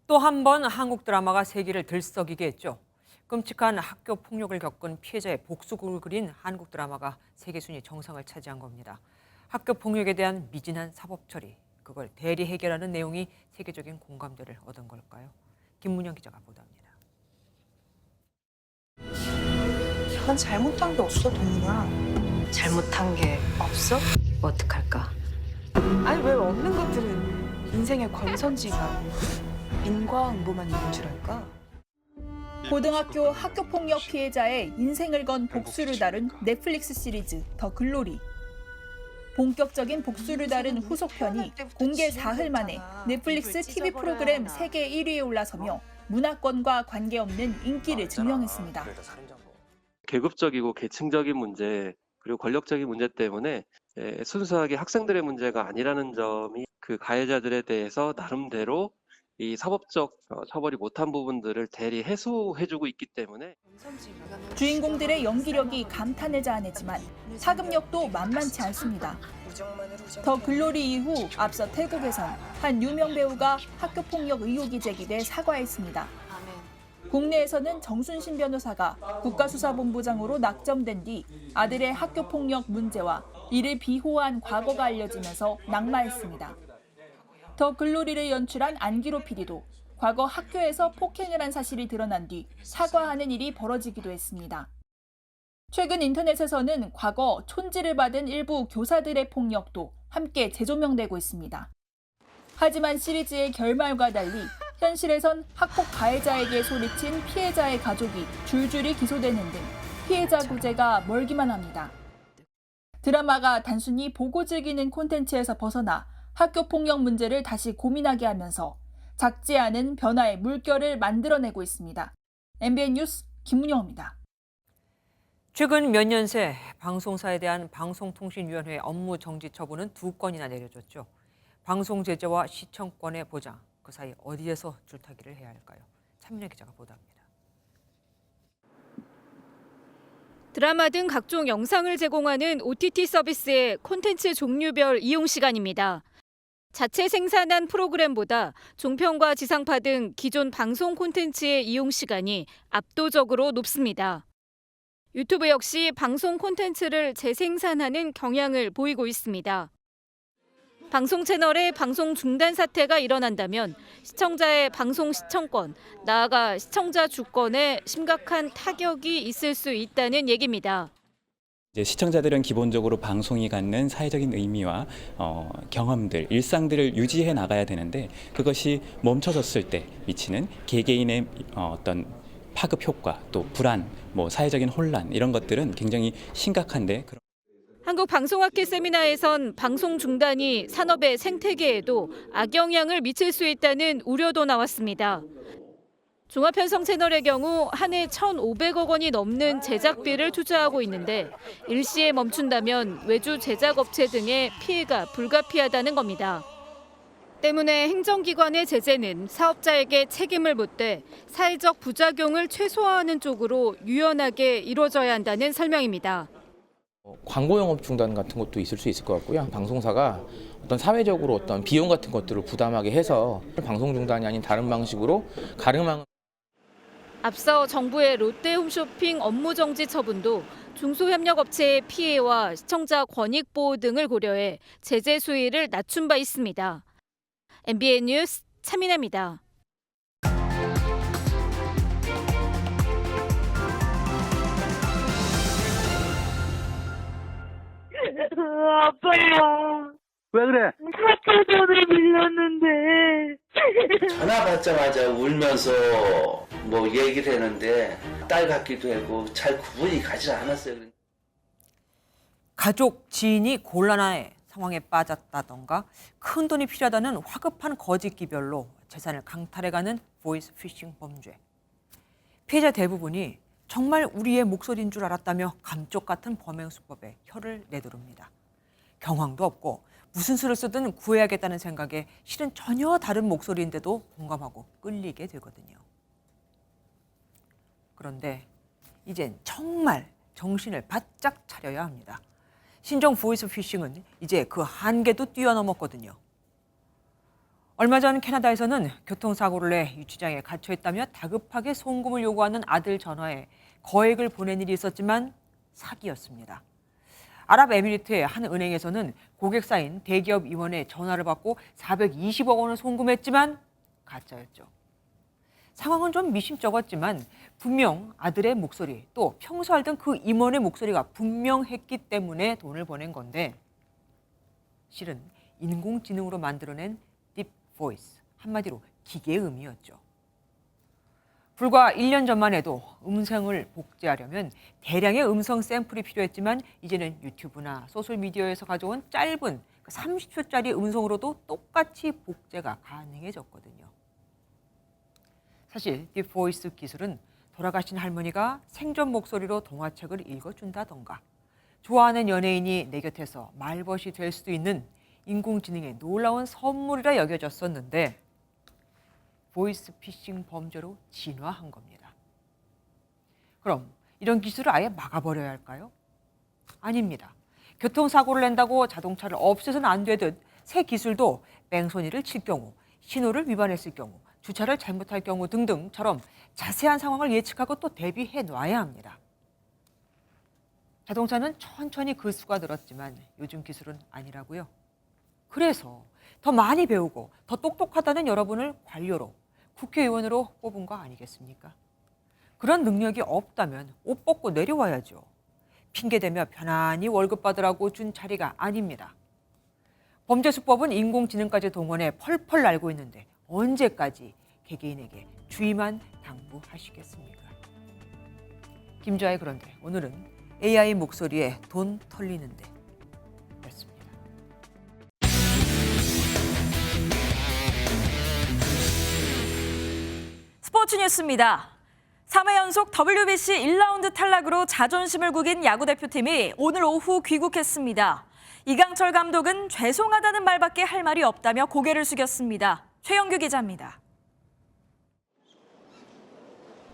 Speaker 1: 또 한 번 한국 드라마가 세계를 들썩이게 했죠. 끔찍한 학교 폭력을 겪은 피해자의 복수극을 그린 한국 드라마가 세계 순위 정상을 차지한 겁니다. 학교 폭력에 대한 미진한 사법 처리, 그걸 대리 해결하는 내용이 세계적인 공감대를 얻은 걸까요? 김문영 기자가 보도합니다.
Speaker 17: 난 잘못한 게 없어, 동훈아.
Speaker 27: 잘못한 게 없어? 어떡할까?
Speaker 17: 아니 왜 없는 것들은 인생의 권선징악, 인과응보만 있는 줄 알까?
Speaker 28: 고등학교 학교폭력 피해자의 인생을 건 복수를 다룬 넷플릭스 시리즈 더 글로리. 본격적인 복수를 다룬 후속편이 공개 사흘 만에 넷플릭스 TV 프로그램 세계 1위에 올라서며 문화권과 관계없는 인기를 증명했습니다.
Speaker 29: 계급적이고 계층적인 문제 그리고 권력적인 문제 때문에 순수하게 학생들의 문제가 아니라는 점이 그 가해자들에 대해서 나름대로 이 사법적 처벌이 못한 부분들을 대리 해소해주고 있기 때문에
Speaker 28: 주인공들의 연기력이 감탄을 자아내지만 사금력도 만만치 않습니다. 더 글로리 이후 앞서 태국에선 한 유명 배우가 학교폭력 의혹이 제기돼 사과했습니다. 국내에서는 정순신 변호사가 국가수사본부장으로 낙점된 뒤 아들의 학교폭력 문제와 이를 비호한 과거가 알려지면서 낙마했습니다. 더 글로리를 연출한 안기로 PD도 과거 학교에서 폭행을 한 사실이 드러난 뒤 사과하는 일이 벌어지기도 했습니다. 최근 인터넷에서는 과거 촌지를 받은 일부 교사들의 폭력도 함께 재조명되고 있습니다. 하지만 시리즈의 결말과 달리 현실에선 학폭 가해자에게 소리친 피해자의 가족이 줄줄이 기소되는 등 피해자 구제가 멀기만 합니다. 드라마가 단순히 보고 즐기는 콘텐츠에서 벗어나 학교폭력 문제를 다시 고민하게 하면서 작지 않은 변화의 물결을 만들어내고 있습니다. MBN 뉴스 김문영입니다.
Speaker 1: 최근 몇 년 새 방송사에 대한 방송통신위원회 업무 정지 처분은 2건이나 내려졌죠. 방송 제재와 시청권의 보장, 그 사이 어디에서 줄타기를 해야 할까요? 차민혜 기자가 보도합니다.
Speaker 30: 드라마 등 각종 영상을 제공하는 OTT 서비스의 콘텐츠 종류별 이용 시간입니다. 자체 생산한 프로그램보다 종편과 지상파 등 기존 방송 콘텐츠의 이용 시간이 압도적으로 높습니다. 유튜브 역시 방송 콘텐츠를 재생산하는 경향을 보이고 있습니다. 방송 채널의 방송 중단 사태가 일어난다면 시청자의 방송 시청권, 나아가 시청자 주권에 심각한 타격이 있을 수 있다는 얘기입니다.
Speaker 31: 시청자들은 기본적으로 방송이 갖는 사회적인 의미와 경험들, 일상들을 유지해 나가야 되는데 그것이 멈춰졌을 때 미치는 개개인의 어떤 파급 효과, 또 불안, 사회적인 혼란 이런 것들은 굉장히 심각한데
Speaker 30: 한국방송학회 세미나에선 방송 중단이 산업의 생태계에도 악영향을 미칠 수 있다는 우려도 나왔습니다. 종합편성 채널의 경우 한 해 1,500억 원이 넘는 제작비를 투자하고 있는데 일시에 멈춘다면 외주 제작업체 등의 피해가 불가피하다는 겁니다. 때문에 행정기관의 제재는 사업자에게 책임을 묻되 사회적 부작용을 최소화하는 쪽으로 유연하게 이루어져야 한다는 설명입니다.
Speaker 3: 광고 영업 중단 같은 것도 있을 수 있을 것 같고요. 방송사가 어떤 사회적으로 어떤 비용 같은 것들을 부담하게 해서 방송 중단이 아닌 다른 방식으로 가름한.
Speaker 30: 앞서 정부의 롯데홈쇼핑 업무정지 처분도 중소협력업체의 피해와 시청자 권익 보호 등을 고려해 제재 수위를 낮춘 바 있습니다. MBN 뉴스 차민아입니다.
Speaker 4: 아빠. 왜 그래? 학교돈을 빌렸는데.
Speaker 6: 전화 받자마자 울면서 뭐 얘기를 했는데 딸 같기도 하고 잘 구분이 가지 않았어요.
Speaker 1: 가족, 지인이 곤란한 상황에 빠졌다던가 큰 돈이 필요하다는 화급한 거짓 기별로 재산을 강탈해가는 보이스 피싱 범죄. 피해자 대부분이 정말 우리의 목소리인 줄 알았다며 감쪽 같은 범행 수법에 혀를 내두릅니다. 경황도 없고 무슨 수를 쓰든 구해야겠다는 생각에 실은 전혀 다른 목소리인데도 공감하고 끌리게 되거든요. 그런데 이젠 정말 정신을 바짝 차려야 합니다. 신종 보이스 피싱은 이제 그 한계도 뛰어넘었거든요. 얼마 전 캐나다에서는 교통사고를 내 유치장에 갇혀있다며 다급하게 송금을 요구하는 아들 전화에 거액을 보낸 일이 있었지만 사기였습니다. 아랍에미리트의 한 은행에서는 고객사인 대기업 임원의 전화를 받고 420억 원을 송금했지만 가짜였죠. 상황은 좀 미심쩍었지만 분명 아들의 목소리 또 평소 알던 그 임원의 목소리가 분명했기 때문에 돈을 보낸 건데 실은 인공지능으로 만들어낸 딥 보이스, 한마디로 기계의 음이었죠. 불과 1년 전만 해도 음성을 복제하려면 대량의 음성 샘플이 필요했지만 이제는 유튜브나 소셜미디어에서 가져온 짧은 30초짜리 음성으로도 똑같이 복제가 가능해졌거든요. 사실 딥보이스 기술은 돌아가신 할머니가 생전 목소리로 동화책을 읽어준다던가 좋아하는 연예인이 내 곁에서 말벗이 될 수도 있는 인공지능의 놀라운 선물이라 여겨졌었는데 보이스 피싱 범죄로 진화한 겁니다. 그럼 이런 기술을 아예 막아버려야 할까요? 아닙니다. 교통사고를 낸다고 자동차를 없애서는 안 되듯 새 기술도 뺑소니를 칠 경우, 신호를 위반했을 경우, 주차를 잘못할 경우 등등처럼 자세한 상황을 예측하고 또 대비해 놔야 합니다. 자동차는 천천히 그 수가 늘었지만 요즘 기술은 아니라고요. 그래서 더 많이 배우고 더 똑똑하다는 여러분을 관료로, 국회의원으로 뽑은 거 아니겠습니까? 그런 능력이 없다면 옷 벗고 내려와야죠. 핑계대며 편안히 월급 받으라고 준 자리가 아닙니다. 범죄수법은 인공지능까지 동원해 펄펄 날고 있는데 언제까지 개개인에게 주의만 당부하시겠습니까? 김주아의 그런데 오늘은 AI 목소리에 돈 털리는데 였습니다.
Speaker 15: 스포츠 뉴스입니다. 3회 연속 WBC 1라운드 탈락으로 자존심을 구긴 야구대표팀이 오늘 오후 귀국했습니다. 이강철 감독은 죄송하다는 말밖에 할 말이 없다며 고개를 숙였습니다. 최영규 기자입니다.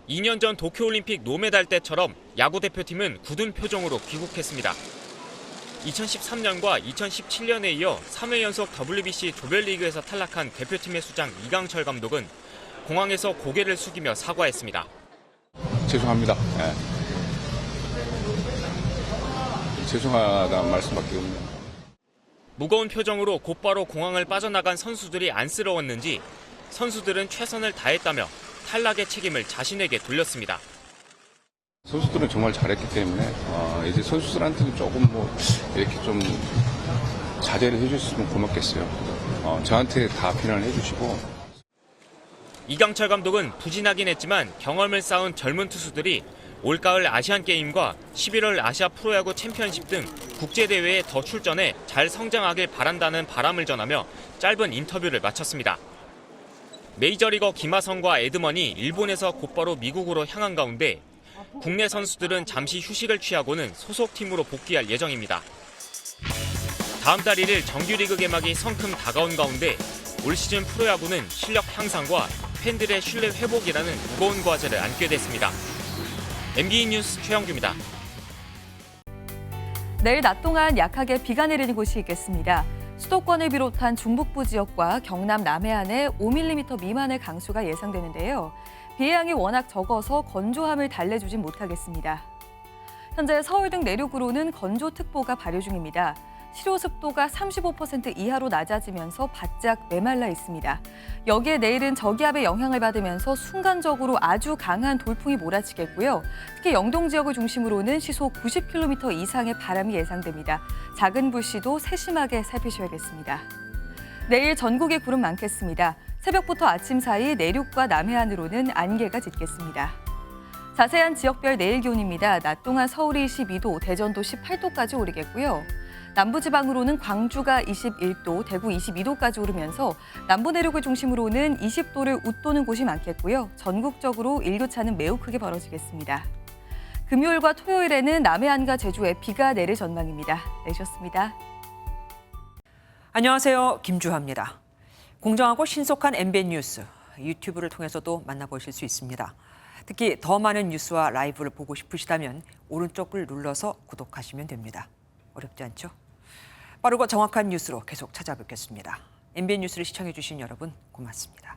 Speaker 18: 2년 전 도쿄올림픽 노메달 때처럼 야구대표팀은 굳은 표정으로 귀국했습니다. 2013년과 2017년에 이어 3회 연속 WBC 조별리그에서 탈락한 대표팀의 수장 이강철 감독은 공항에서 고개를 숙이며 사과했습니다.
Speaker 19: 죄송합니다. 죄송하다는 말씀밖에 없네요.
Speaker 18: 무거운 표정으로 곧바로 공항을 빠져나간 선수들이 안쓰러웠는지 선수들은 최선을 다했다며 탈락의 책임을 자신에게 돌렸습니다.
Speaker 19: 선수들은 정말 잘했기 때문에 이제 선수들한테는 조금 이렇게 좀 자제를 해주셨으면 고맙겠어요. 저한테 다 비난을 해주시고.
Speaker 18: 이강철 감독은 부진하긴 했지만 경험을 쌓은 젊은 투수들이 올가을 아시안게임과 11월 아시아 프로야구 챔피언십 등 국제대회에 더 출전해 잘 성장하길 바란다는 바람을 전하며 짧은 인터뷰를 마쳤습니다. 메이저리거 김하성과 에드먼이 일본에서 곧바로 미국으로 향한 가운데 국내 선수들은 잠시 휴식을 취하고는 소속팀으로 복귀할 예정입니다. 다음 달 1일 정규리그 개막이 성큼 다가온 가운데 올 시즌 프로야구는 실력 향상과 팬들의 신뢰 회복이라는 무거운 과제를 안게 됐습니다. MBN 뉴스 최영규입니다.
Speaker 2: 내일 낮 동안 약하게 비가 내리는 곳이 있겠습니다. 수도권을 비롯한 중북부 지역과 경남 남해안에 5mm 미만의 강수가 예상되는데요. 비의 양이 워낙 적어서 건조함을 달래주진 못하겠습니다. 현재 서울 등 내륙으로는 건조특보가 발효 중입니다. 실효 습도가 35% 이하로 낮아지면서 바짝 메말라 있습니다. 여기에 내일은 저기압의 영향을 받으면서 순간적으로 아주 강한 돌풍이 몰아치겠고요. 특히 영동 지역을 중심으로는 시속 90km 이상의 바람이 예상됩니다. 작은 불씨도 세심하게 살피셔야겠습니다. 내일 전국에 구름 많겠습니다. 새벽부터 아침 사이 내륙과 남해안으로는 안개가 짙겠습니다. 자세한 지역별 내일 기온입니다. 낮 동안 서울이 22도, 대전도 18도까지 오르겠고요. 남부지방으로는 광주가 21도, 대구 22도까지 오르면서 남부 내륙을 중심으로는 20도를 웃도는 곳이 많겠고요. 전국적으로 일교차는 매우 크게 벌어지겠습니다. 금요일과 토요일에는 남해안과 제주에 비가 내릴 전망입니다. 내셨습니다.
Speaker 1: 안녕하세요. 김주하입니다. 공정하고 신속한 MBN 뉴스, 유튜브를 통해서도 만나보실 수 있습니다. 특히 더 많은 뉴스와 라이브를 보고 싶으시다면 오른쪽을 눌러서 구독하시면 됩니다. 어렵지 않죠? 빠르고 정확한 뉴스로 계속 찾아뵙겠습니다. MBN 뉴스를 시청해 주신 여러분 고맙습니다.